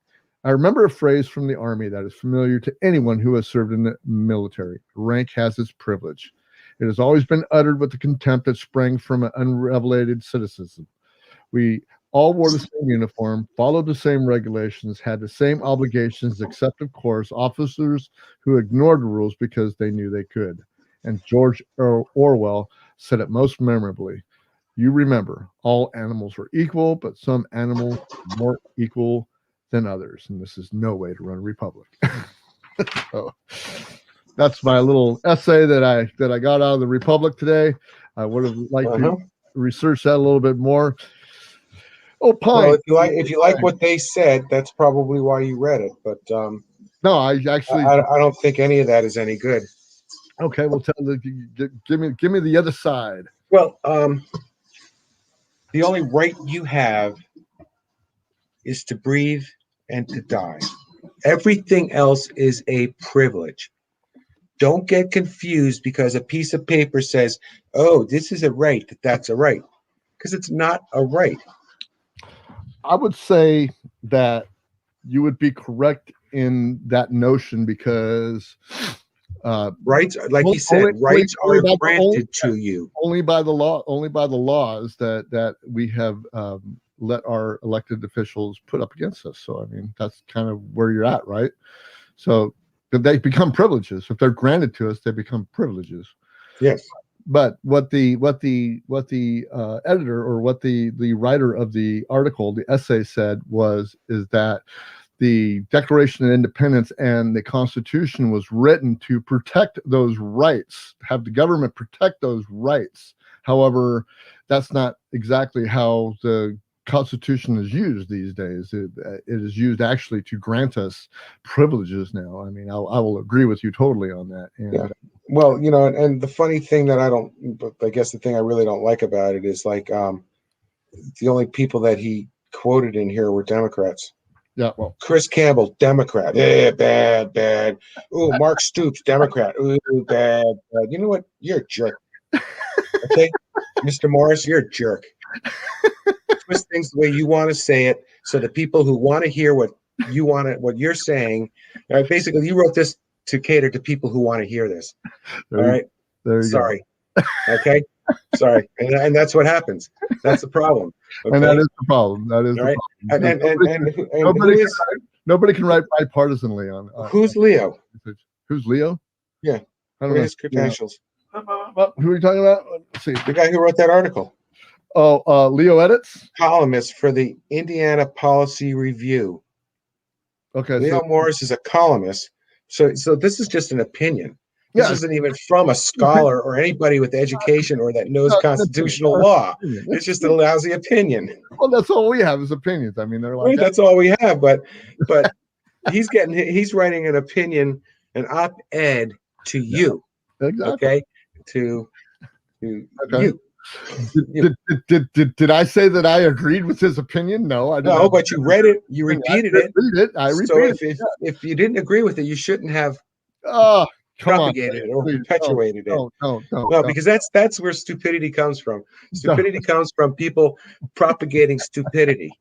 I remember a phrase from the Army that is familiar to anyone who has served in the military. Rank has its privilege. It has always been uttered with the contempt that sprang from an unrevelated citizenship. We all wore the same uniform, followed the same regulations, had the same obligations, except, of course, officers who ignored the rules because they knew they could. And George Orwell said it most memorably. You remember, all animals are equal, but some animals are more equal than others, and this is no way to run a republic. So that's my little essay that I got out of the Republic today. I would have liked to research that a little bit more. Oh, Pine. Well, if you like what they said, that's probably why you read it. But no, I actually I don't think any of that is any good. Okay, well, give me the other side. Well, the only right you have is to breathe and to die. Everything else is a privilege. Don't get confused because a piece of paper says, oh, this is a right, that's a right. Because it's not a right. I would say that you would be correct in that notion because rights, like you said, rights are granted to you. Only by the laws that we have let our elected officials put up against us. So, I mean, that's kind of where you're at, right? So they become privileges. If they're granted to us, they become privileges. Yes. But what the editor or what the writer of the article, the essay said is that the Declaration of Independence and the Constitution was written to protect those rights, have the government protect those rights. However, that's not exactly how the Constitution is used these days. It is used actually to grant us privileges now. I mean, I will agree with you totally on that. And, yeah. Well, and the funny thing that I guess the thing I really don't like about it is like the only people that he quoted in here were Democrats. Yeah, well, Chris Campbell, Democrat. Bad. Ooh, Mark Stoops, Democrat. Ooh, bad. You know what? You're a jerk. Okay, Mr. Morris, you're a jerk. Twist things the way you want to say it, so the people who want to hear what you're saying. Basically, you wrote this to cater to people who want to hear this. All right. Sorry. Okay. Sorry. And that's what happens. That's the problem. Okay? And that is the problem. That is right. Nobody can write bipartisanly on. Who's Leo? Who's Leo? Yeah. I don't know his credentials. Who are you talking about? Let's see. The guy who wrote that article. Oh, Leo Edits? Columnist for the Indiana Policy Review. Okay. Leo Morris is a columnist. So this is just an opinion. This isn't even from a scholar or anybody with education or that knows constitutional law. It's just a lousy opinion. Well, that's all we have is opinions. I mean, they're like that's all we have. But he's writing an opinion, an op-ed to you. Exactly. Okay. To you. Did I say that I agreed with his opinion? No, I didn't. No, but you read it. You repeated it. I repeated it. So if you didn't agree with it, you shouldn't have propagated it or perpetuated it. No, because that's where stupidity comes from. Stupidity comes from people propagating stupidity.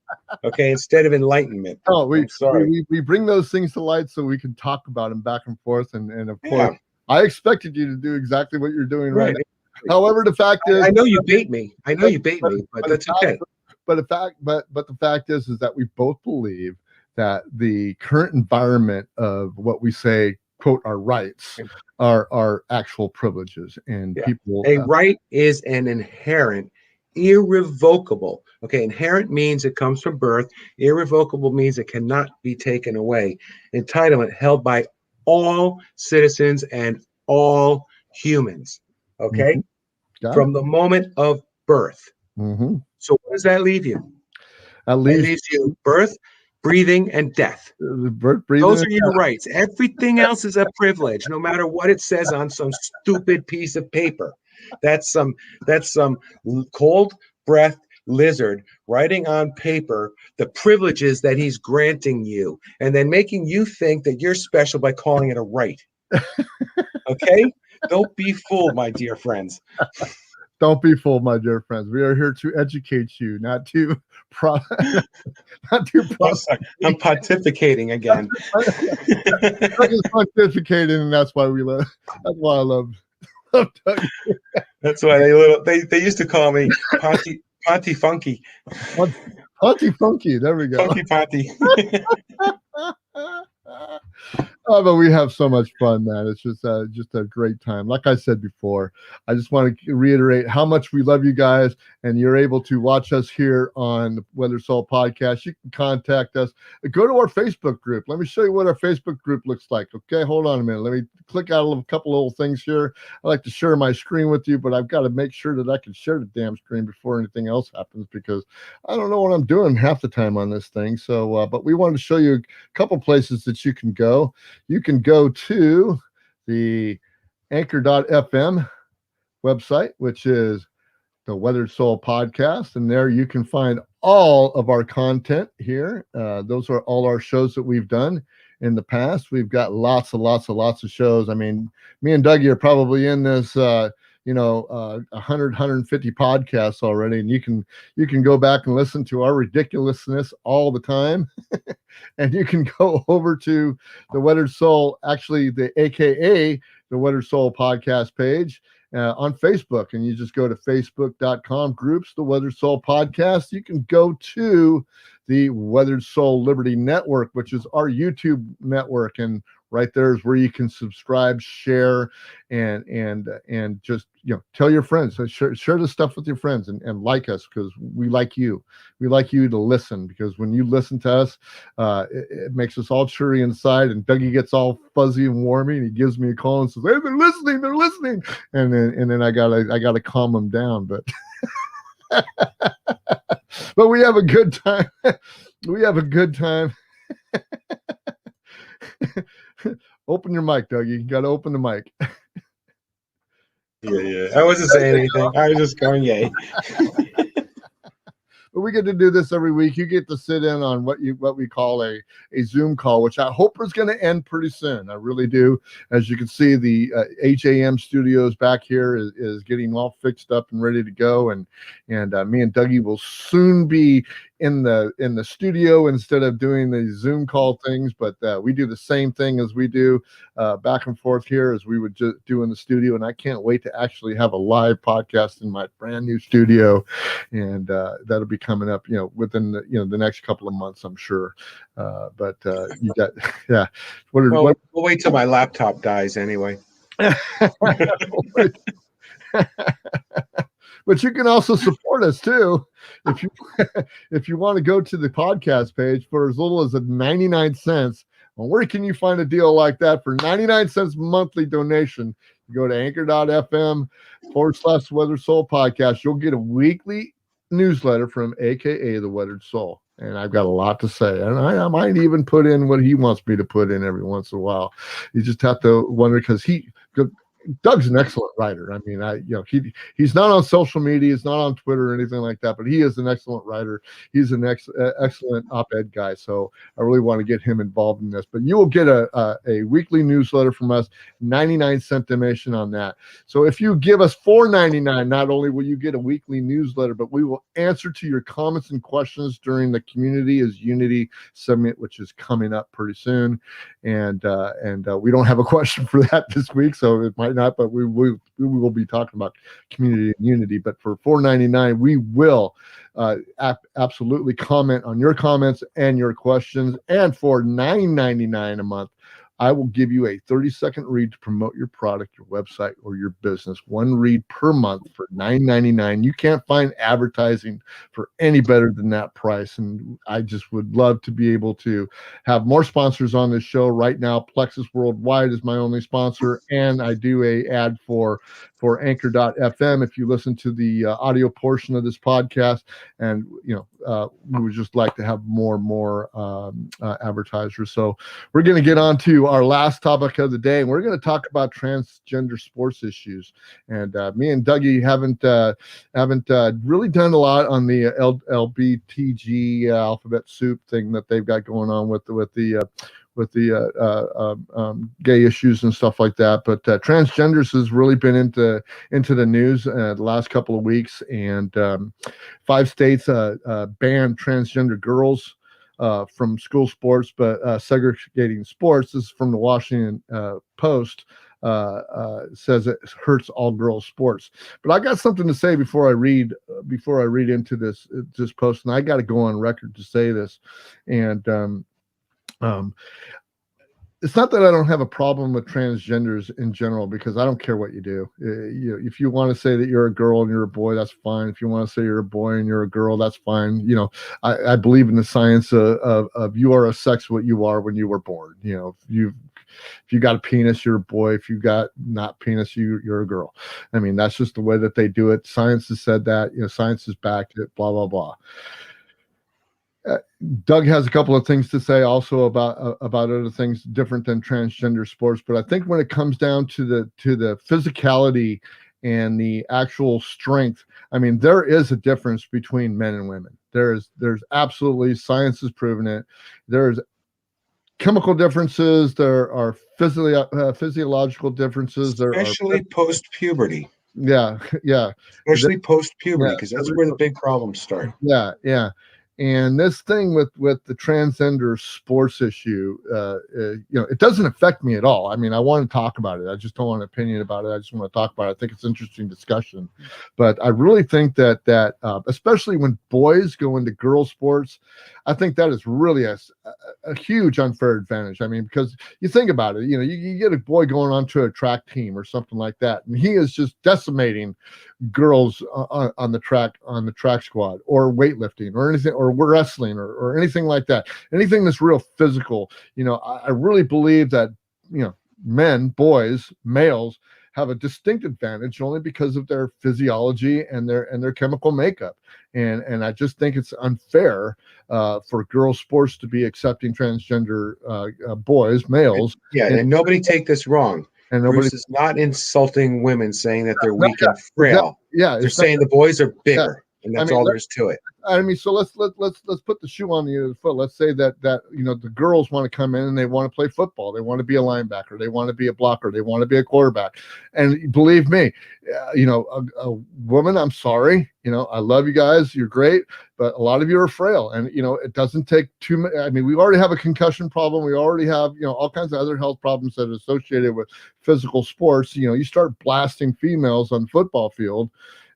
Okay, instead of enlightenment. Oh, I'm sorry. we bring those things to light so we can talk about them back and forth. And of course, Yeah, I expected you to do exactly what you're doing right right. now. However, the fact is, I know you bait me. I know but, you bait but, me, but but that's okay. the fact is that we both believe that the current environment of what we say, quote, our rights are actual privileges, and Yeah. people. A right is an inherent, irrevocable. Okay, inherent means it comes from birth. Irrevocable means it cannot be taken away. Entitlement held by all citizens and all humans. Okay, Mhm, got it. from the moment of birth. Mm-hmm. So what does that leave you? At It least leaves you birth, breathing, and death. breathing. Those are your rights. Everything else is a privilege, no matter what it says on some stupid piece of paper. That's some cold breath lizard writing on paper the privileges that he's granting you, and then making you think that you're special by calling it a right. Okay? Don't be fooled, my dear friends. Don't be fooled, my dear friends. We are here to educate you, not to pro, not to I'm sorry. I'm pontificating again. pontificating, and that's why we love. That's why I love Doug. That's why they used to call me Ponty Funky. Ponty Funky. There we go. Funky Ponty. Oh, but we have so much fun, man. It's just a great time. Like I said before, I just want to reiterate how much we love you guys, and you're able to watch us here on the Weather Soul Podcast. You can contact us. Go to our Facebook group. Let me show you what our Facebook group looks like. Okay, hold on a minute. Let me click out a couple little things here. I like to share my screen with you, but I've got to make sure that I can share the damn screen before anything else happens, because I don't know what I'm doing half the time on this thing. So, but we wanted to show you a couple places that you can go. You can go to the anchor.fm website, which is the Weathered Soul Podcast, and there you can find all of our content here. Those are all our shows that we've done in the past. We've got lots of shows. I mean, me and Dougie are probably in this 150 podcasts already, and you can go back and listen to our ridiculousness all the time. And you can go over to the Weathered Soul, actually the AKA the Weathered Soul podcast page on Facebook, and you just go to facebook.com groups, the Weathered Soul Podcast. You can go to the Weathered Soul Liberty Network, which is our YouTube network, and right there is where you can subscribe, share, and just tell your friends. So share the stuff with your friends, and like us, because we like you. We like you to listen, because when you listen to us, it makes us all cheery inside. And Dougie gets all fuzzy and warmy, and he gives me a call and says, "Hey, they're listening," and then I gotta calm them down, but. But we have a good time. We have a good time. Open your mic, Dougie. You got to open the mic. Yeah. I wasn't saying anything. I was just going yay. But we get to do this every week. You get to sit in on what we call a Zoom call, which I hope is going to end pretty soon. I really do. As you can see, the HAM studios back here is getting all fixed up and ready to go, and me and Dougie will soon be in the studio instead of doing the Zoom call things. But we do the same thing as we do back and forth here as we would just do in the studio, and I can't wait to actually have a live podcast in my brand new studio, and that'll be coming up, within the next couple of months, I'm sure. But you got, yeah. We'll wait till my laptop dies anyway. But you can also support us too if you want to go to the podcast page for as little as 99 cents. Well, where can you find a deal like that for 99 cents monthly donation? You go to anchor.fm/Weathered Soul Podcast. You'll get a weekly newsletter from AKA the Weathered Soul. And I've got a lot to say. And I might even put in what he wants me to put in every once in a while. You just have to wonder, because Doug's an excellent writer. I mean, he's not on social media, he's not on Twitter or anything like that, but he is an excellent writer. He's an excellent op-ed guy. So I really want to get him involved in this. But you will get a weekly newsletter from us, 99-cent donation on that. So if you give us $4.99, not only will you get a weekly newsletter, but we will answer to your comments and questions during the Community is Unity Summit, which is coming up pretty soon. And we don't have a question for that this week, so it might not, but we will be talking about community and unity. But for $4.99, we will absolutely comment on your comments and your questions. And for $9.99 a month, I will give you a 30-second read to promote your product, your website, or your business. One read per month for $9.99. You can't find advertising for any better than that price. And I just would love to be able to have more sponsors on this show. Right now, Plexus Worldwide is my only sponsor, and I do a ad for Anchor.fm if you listen to the audio portion of this podcast. And we would just like to have more advertisers. So we're going to get on to our last topic of the day, and we're going to talk about transgender sports issues. And me and Dougie haven't really done a lot on the LBTG alphabet soup thing that they've got going on with the gay issues and stuff like that. But transgenders has really been into the news the last couple of weeks, and 5 states banned transgender girls from school sports, but segregating sports. This is from the Washington Post. Says it hurts all girls sports. But I got something to say before I read into this post, and I got to go on record to say this. And it's not that I don't have a problem with transgenders in general, because I don't care what you do. If you want to say that you're a girl and you're a boy, that's fine. If you want to say you're a boy and you're a girl, that's fine. I believe in the science of you are a sex what you are when you were born. If you got a penis, you're a boy. If you got not penis, you're a girl. I mean, that's just the way that they do it. Science has said that. Science has backed it. Blah blah blah. Doug has a couple of things to say also about other things different than transgender sports, but I think when it comes down to the physicality and the actual strength, I mean, there is a difference between men and women. There's absolutely, science has proven it. There's chemical differences. There are physiological differences. Especially post-puberty. Yeah. Especially post-puberty, because that's where the big problems start. Yeah. And this thing with the transgender sports issue, it doesn't affect me at all. I mean, I want to talk about it. I just don't want an opinion about it. I just want to talk about it. I think it's an interesting discussion. But I really think that especially when boys go into girl sports, I think that is really a huge unfair advantage. I mean, because you think about it, you get a boy going onto a track team or something like that, and he is just decimating girls on the track squad, or weightlifting, or anything, or wrestling, or anything like that. Anything that's real physical. I really believe that men, boys, males have a distinct advantage only because of their physiology and their chemical makeup. And I just think it's unfair for girls sports to be accepting transgender boys, males. And nobody take this wrong. And Bruce is not insulting women, saying that they're weak and frail. They're saying the boys are bigger, and that's all there is to it. I mean, so let's put the shoe on the other foot. Let's say that the girls want to come in and they want to play football. They want to be a linebacker. They want to be a blocker. They want to be a quarterback. And believe me, a woman, I'm sorry, I love you guys. You're great, but a lot of you are frail, and it doesn't take too much. I mean, we already have a concussion problem. We already have all kinds of other health problems that are associated with physical sports. You start blasting females on the football field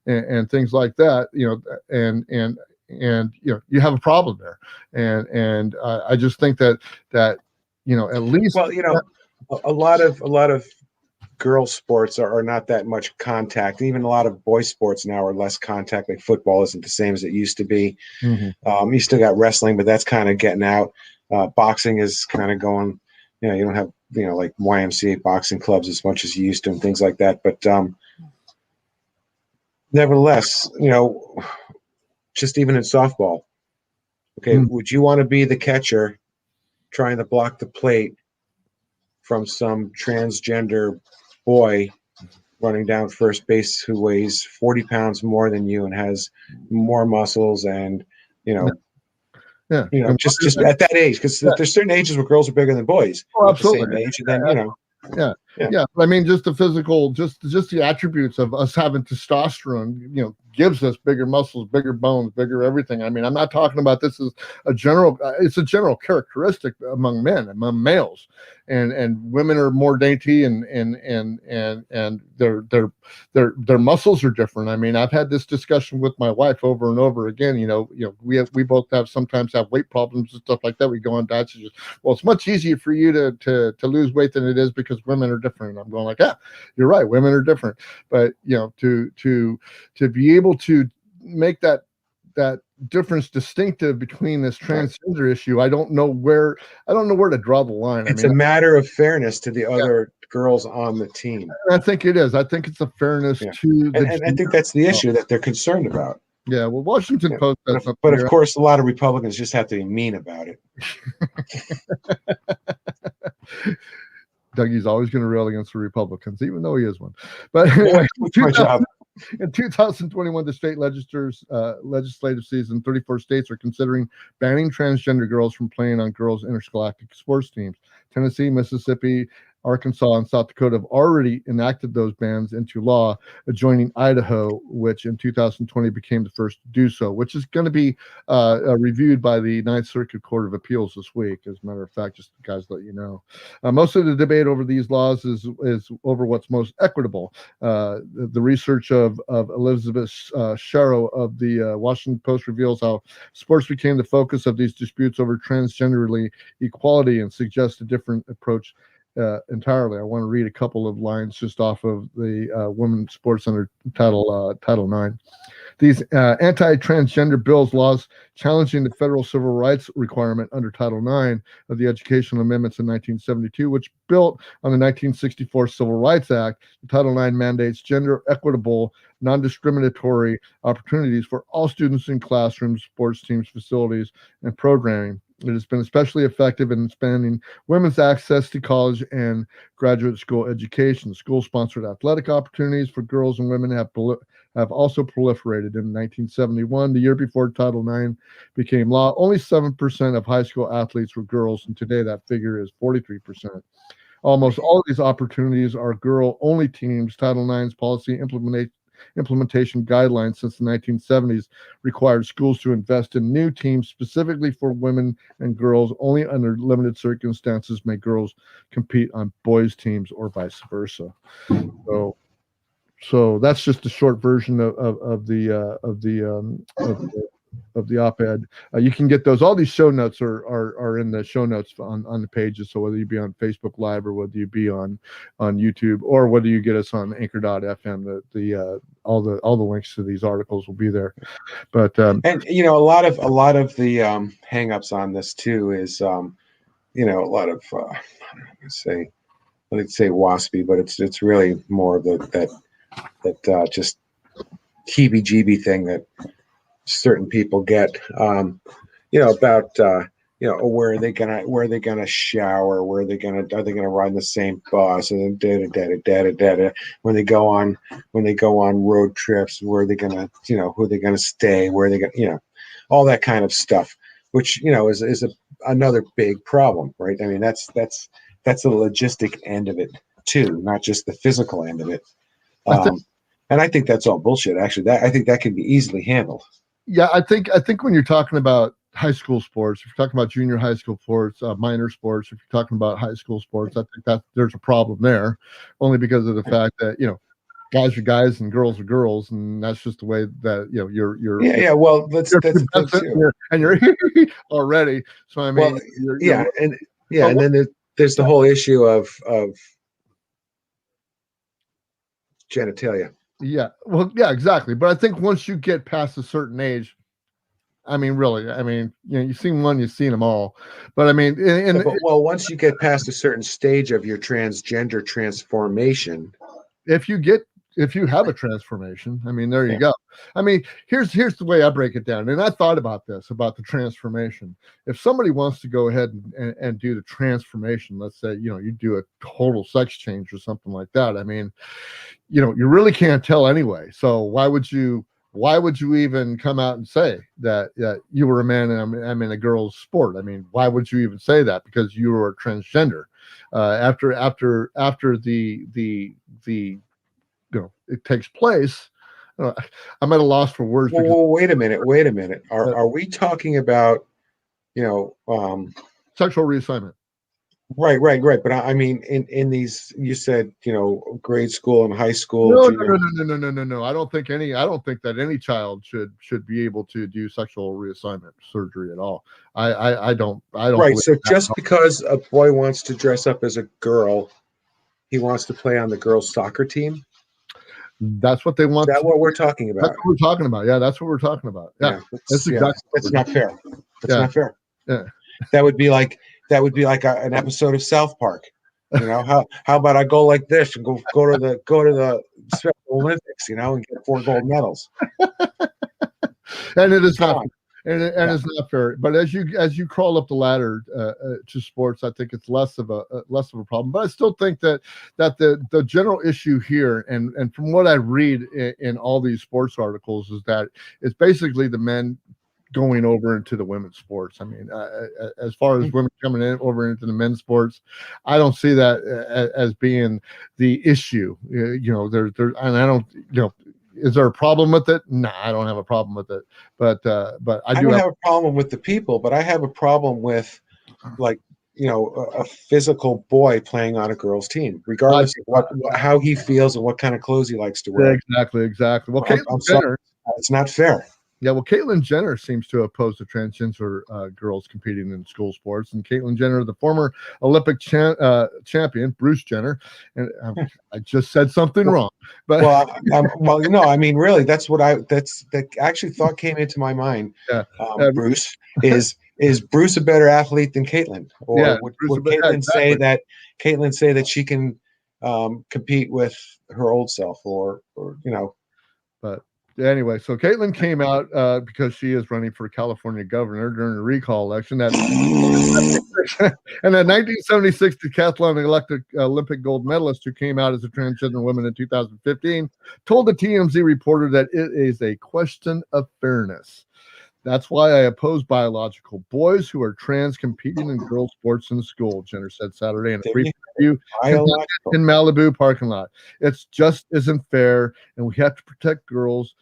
and things like that. And you have a problem there, and I just think that at least a lot of girl sports are not that much contact. Even a lot of boy sports now are less contact. Like football isn't the same as it used to be. Mm-hmm. You still got wrestling, but that's kind of getting out. Boxing is kind of going. You don't have like YMCA boxing clubs as much as you used to, and things like that. But nevertheless, just even in softball. Okay, would you want to be the catcher trying to block the plate from some transgender boy running down first base who weighs 40 pounds more than you and has more muscles and, you know, Yeah. just at that age, because there's certain ages where girls are bigger than boys Oh, at the same absolutely. age, and then Yeah. Yeah. Yeah. I mean, just the physical, just the attributes of us having testosterone, gives us bigger muscles, bigger bones, bigger everything. I mean, I'm not talking about this as a general, it's a general characteristic among men, among males, and women are more dainty and their muscles are different. I mean, I've had this discussion with my wife over and over again. We both sometimes have weight problems and stuff like that. We go on diets and just, well, it's much easier for you to lose weight than it is because women are different. And I'm going like, yeah, you're right, women are different. But to be able to make that difference distinctive between this transgender issue, I don't know where to draw the line. It's a matter of fairness to the other girls on the team. I think it is. I think it's a fairness to the and I think that's the issue that they're concerned about. Yeah, well, Washington Post. But of course, a lot of Republicans just have to be mean about it. Dougie's always going to rail against the Republicans, even though he is one. But anyway, in 2021, the state legislative season, 34 states are considering banning transgender girls from playing on girls' interscholastic sports teams. Tennessee, Mississippi, Arkansas, and South Dakota have already enacted those bans into law, joining Idaho, which in 2020 became the first to do so, which is going to be reviewed by the Ninth Circuit Court of Appeals this week. As a matter of fact, just guys let you know. Most of the debate over these laws is over what's most equitable. The research of Elizabeth Sharrow of the Washington Post reveals how sports became the focus of these disputes over transgender equality and suggests a different approach entirely. I want to read a couple of lines just off of the women's sports under Title IX. These anti-transgender laws challenging the federal civil rights requirement under Title IX of the Educational Amendments in 1972, which built on the 1964 Civil Rights Act. Title IX mandates gender equitable, non-discriminatory opportunities for all students in classrooms, sports teams, facilities, and programming. It has been especially effective in expanding women's access to college and graduate school education. School-sponsored athletic opportunities for girls and women have also proliferated. In 1971, the year before Title IX became law, only 7% of high school athletes were girls, and today that figure is 43%. Almost all of these opportunities are girl-only teams. Title IX's policy implementation guidelines since the 1970s required schools to invest in new teams specifically for women and girls. Only under limited circumstances may girls compete on boys' teams or vice versa. So that's just a short version of the op-ed. You can get those. All these show notes are in the show notes on the pages. So whether you be on Facebook Live or whether you be on YouTube or whether you get us on Anchor.fm, all the links to these articles will be there. But and a lot of the hangups on this too is a lot of let's say waspy, but it's really more of that just heebie-jeebie thing that certain people get, about where are they gonna shower, are they gonna ride in the same bus, and when they go on road trips, where are they gonna, who are they gonna stay, where are they gonna, all that kind of stuff, which is another big problem, right? I mean, that's the logistic end of it too, not just the physical end of it. And I think that's all bullshit. Actually, I think that can be easily handled. Yeah, I think when you're talking about high school sports, if you're talking about junior high school sports, minor sports, if you're talking about high school sports, I think that there's a problem there, only because of the fact that guys are guys and girls are girls, and that's just the way that you're. Well, that's and you're already. So I mean, and then there's the whole issue of genitalia. Yeah, well, yeah, exactly. But I think once you get past a certain age, I mean, really, you've seen one, you've seen them all. But I mean, once you get past a certain stage of your transgender transformation, if you get if you have a transformation, I mean, there you go. I mean, here's the way I break it down. And I thought about this, about the transformation. If somebody wants to go ahead and do the transformation, let's say, you do a total sex change or something like that. I mean, you really can't tell anyway. So why would you even come out and say that you were a man and I'm in a girl's sport? I mean, why would you even say that? Because you were transgender. After the it takes place. I'm at a loss for words. Well, wait a minute. Are we talking about, sexual reassignment? Right. But I mean, in these, you said, grade school and high school. No. I don't think that any child should be able to do sexual reassignment surgery at all. I don't. Right. So just because a boy wants to dress up as a girl, he wants to play on the girls' soccer team. That's what they want. Is that what we're talking about? That's what we're talking about. Yeah, that's what we're talking about. Yeah, that's exactly. That's not fair. That's not fair. Yeah. That would be like an episode of South Park. How about I go like this and go to the Special Olympics, and get 4 gold medals. And it is not. And it's not fair. But as you crawl up the ladder to sports, I think it's less of a problem. But I still think that the general issue here, and from what I read in all these sports articles, is that it's basically the men going over into the women's sports. I mean, as far as women coming over into the men's sports, I don't see that as being the issue. And I don't. Is there a problem with it? No, I don't have a problem with it. But I do have a problem with the people, but I have a problem with, a physical boy playing on a girl's team, regardless of how he feels and what kind of clothes he likes to wear. Exactly. Well, I'm sorry, it's not fair. Yeah, well, Kaitlyn Jenner seems to oppose the transgender girls competing in school sports. And Kaitlyn Jenner, the former Olympic champion, Bruce Jenner, and I just said something wrong. But I mean, really, that's that actually thought came into my mind. Yeah. Bruce is Bruce a better athlete than Kaitlyn, or would Kaitlyn say that she can compete with her old self, or But anyway, so Kaitlyn came out because she is running for California governor during the recall election. And that 1976 decathlon elected Olympic gold medalist who came out as a transgender woman in 2015 told the TMZ reporter that it is a question of fairness. That's why I oppose biological boys who are trans competing in girls' sports in school, Jenner said Saturday in a brief interview in Malibu parking lot. It's just isn't fair, and we have to protect girls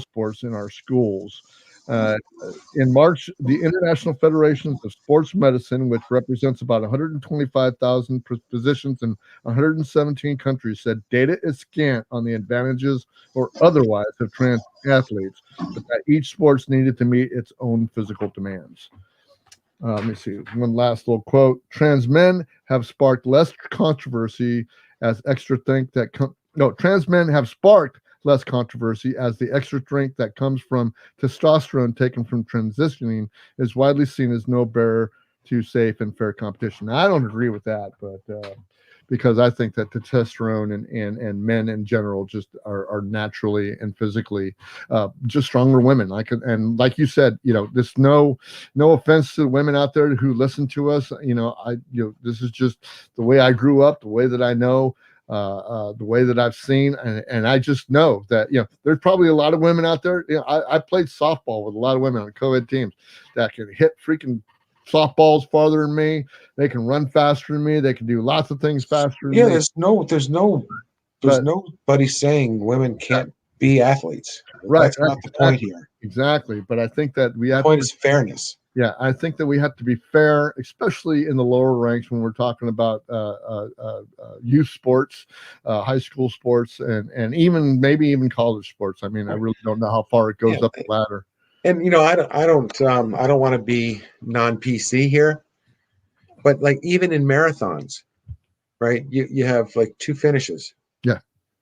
sports in our schools. In March, the International Federation of Sports Medicine, which represents about 125,000 physicians in 117 countries, said data is scant on the advantages or otherwise of trans athletes, but that each sports needed to meet its own physical demands. Let me see. One last little quote. Trans men have sparked less controversy as trans men have sparked less controversy as the extra strength that comes from testosterone taken from transitioning is widely seen as no barrier to safe and fair competition. Now, I don't agree with that, but because I think that testosterone and men in general just are naturally and physically just stronger women. And like you said, this no offense to the women out there who listen to us. This is just the way I grew up, the way that I know. The way that I've seen, and I just know that there's probably a lot of women out there. I played softball with a lot of women on co-ed teams that can hit freaking softballs farther than me. They can run faster than me. They can do lots of things faster than me. There's nobody saying women can't be athletes. Right, that's not the point here. Exactly, but I think that the point is fairness. Yeah, I think that we have to be fair, especially in the lower ranks when we're talking about youth sports, high school sports, and maybe even college sports. I mean, I really don't know how far it goes up the ladder. And I don't want to be non-PC here, but even in marathons, right? You have 2 finishes. Yeah.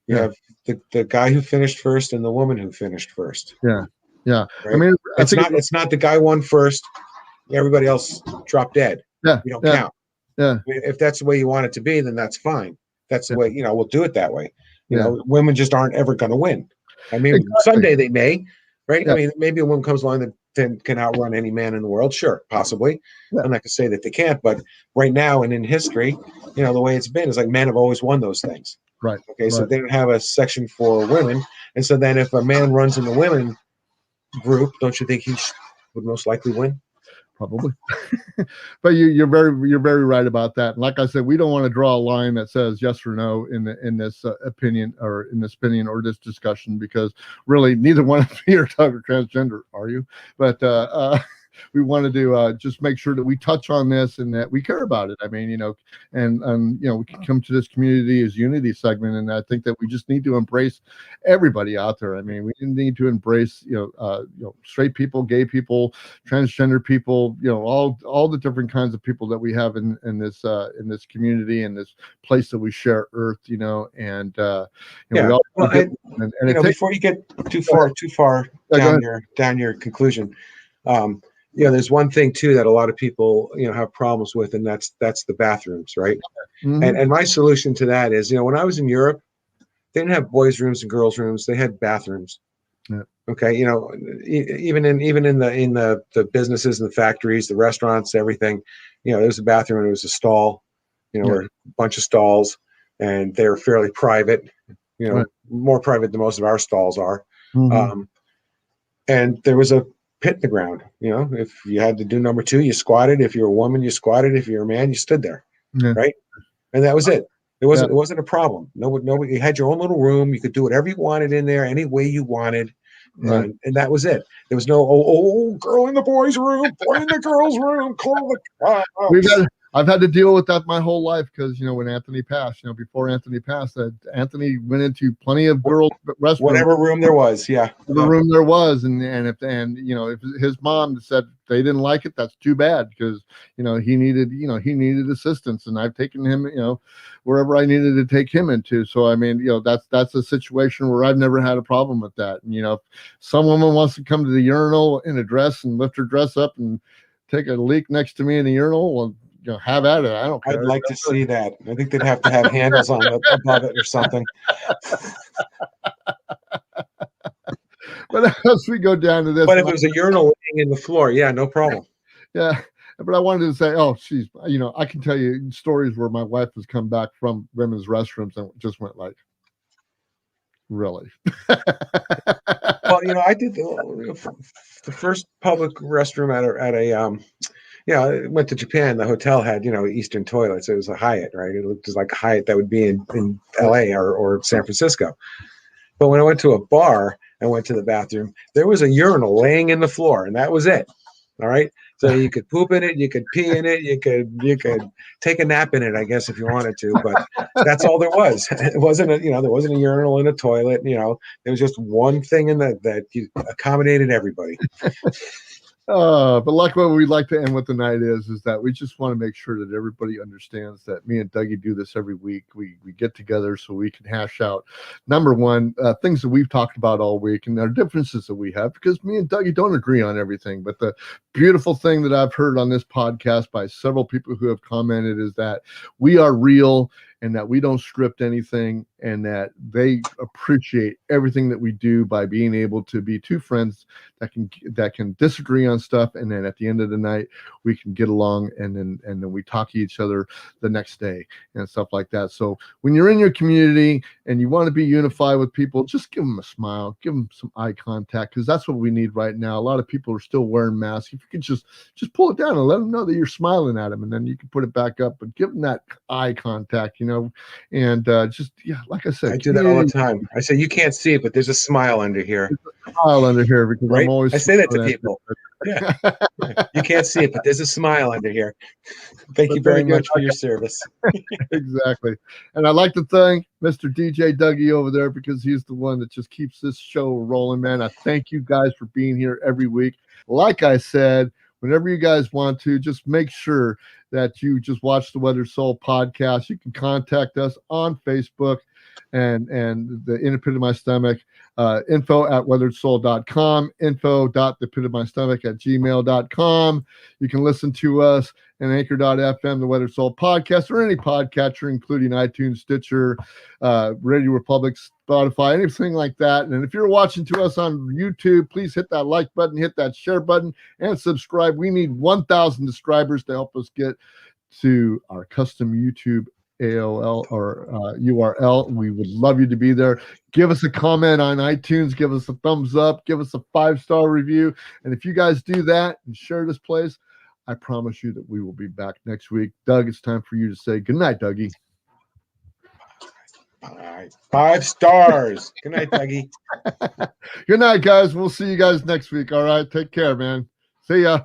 You have the guy who finished first and the woman who finished first. Yeah. Right? I mean, it's not the guy won first, everybody else dropped dead. Yeah. You don't count. Yeah. If that's the way you want it to be, then that's fine. That's the way, we'll do it that way. You know, women just aren't ever going to win. I mean, Exactly. someday they may, right? Yeah. I mean, maybe a woman comes along that then can outrun any man in the world. Sure, possibly. Yeah. I'm not going to say that they can't, but right now and in history, you know, the way it's been is like men have always won those things. Right. Okay, so they don't have a section for women, and so then if a man runs in the women group, don't you think he would most likely win? Probably. But you're very right about that. And like I said, we don't want to draw a line that says yes or no in this opinion or this discussion, because really neither one of you are transgender, are you? But we wanted to just make sure that we touch on this and that we care about it. I mean, you know, and you know, we can come to this community as unity segment, and I think that we just need to embrace everybody out there. I mean, we need to embrace straight people, gay people, transgender people, you know, all the different kinds of people that we have in this community and this place that we share Earth, you know, and yeah. Before you get too far down your conclusion, you know, there's one thing too that a lot of people, you know, have problems with, and that's the bathrooms, right? Mm-hmm. And my solution to that is, you know, when I was in Europe, they didn't have boys' rooms and girls' rooms; they had bathrooms. Yeah. Okay, you know, even in the businesses and the factories, the restaurants, everything, you know, there was a bathroom and it was a stall, you know, or a bunch of stalls, and they were fairly private, you know, more private than most of our stalls are. Mm-hmm. And there was a pit in the ground. You know, if you had to do number 2, you squatted. If you're a woman, you squatted. If you're a man, you stood there, right? And that was it. It wasn't a problem. Nobody. You had your own little room. You could do whatever you wanted in there, any way you wanted, and that was it. There was no girl in the boys' room, boy in the girls' room. I've had to deal with that my whole life, because, you know, when Anthony passed, you know, before Anthony passed, Anthony went into plenty of girls' restrooms, whatever room there was, the room there was, and you know, if his mom said they didn't like it, that's too bad, because, you know, he needed assistance, and I've taken him, you know, wherever I needed to take him into. So I mean, you know, that's a situation where I've never had a problem with that. And, you know, if some woman wants to come to the urinal in a dress and lift her dress up and take a leak next to me in the urinal, well, you know, have at it. I don't care. I'd like to see that. I think they'd have to have handles on above it or something. But as we go down to this, but if it was a urinal laying in the floor, yeah, no problem. Yeah, but I wanted to say, you know, I can tell you stories where my wife has come back from women's restrooms and just went like, really? Well, you know, I did the first public restroom at a yeah, I went to Japan. The hotel had, you know, Eastern toilets. It was a Hyatt, right? It looked just like a Hyatt that would be in LA or San Francisco. But when I went to a bar and went to the bathroom, there was a urinal laying in the floor, and that was it. All right. So you could poop in it, you could pee in it, you could take a nap in it, I guess, if you wanted to, but that's all there was. It wasn't there wasn't a urinal in a toilet, you know, there was just one thing in that you accommodated everybody. But like what we'd like to end with tonight is that we just want to make sure that everybody understands that me and Dougie do this every week. We get together so we can hash out, number one, things that we've talked about all week and our differences that we have, because me and Dougie don't agree on everything. But the beautiful thing that I've heard on this podcast by several people who have commented is that we are real and that we don't script anything, and that they appreciate everything that we do by being able to be two friends that can disagree on stuff, and then at the end of the night we can get along, and then we talk to each other the next day and stuff like that. So when you're in your community and you want to be unified with people, just give them a smile, give them some eye contact, because that's what we need right now. A lot of people are still wearing masks. If you could just pull it down and let them know that you're smiling at them, and then you can put it back up, but give them that eye contact, you know. And like I said, I do that all the time. I say, you can't see it, but there's a smile under here. There's a smile under here, because right? I'm always. I say that to people. Yeah. You can't see it, but there's a smile under here. Thank you very much for your service. Exactly. And I'd like to thank Mr. DJ Dougie over there, because he's the one that just keeps this show rolling, man. I thank you guys for being here every week. Like I said, whenever you guys want to, just make sure that you just watch the Weathered Soul podcast. You can contact us on Facebook and the In a Pit of My Stomach. info@weatheredsoul.com, info.thepitofmystomach@gmail.com. You can listen to us and anchor.fm, the Weathered Soul podcast, or any podcatcher, including iTunes, Stitcher, Radio Republic, Spotify, anything like that. And if you're watching to us on YouTube, please hit that like button, hit that share button, and subscribe. We need 1,000 subscribers to help us get to our custom YouTube AOL or URL. We would love you to be there. Give us a comment on iTunes. Give us a thumbs up. Give us a 5-star review. And if you guys do that and share this place, I promise you that we will be back next week. Doug, it's time for you to say good night, Dougie. All right. 5 stars. Good night, Dougie. Good night, guys. We'll see you guys next week. All right. Take care, man. See ya.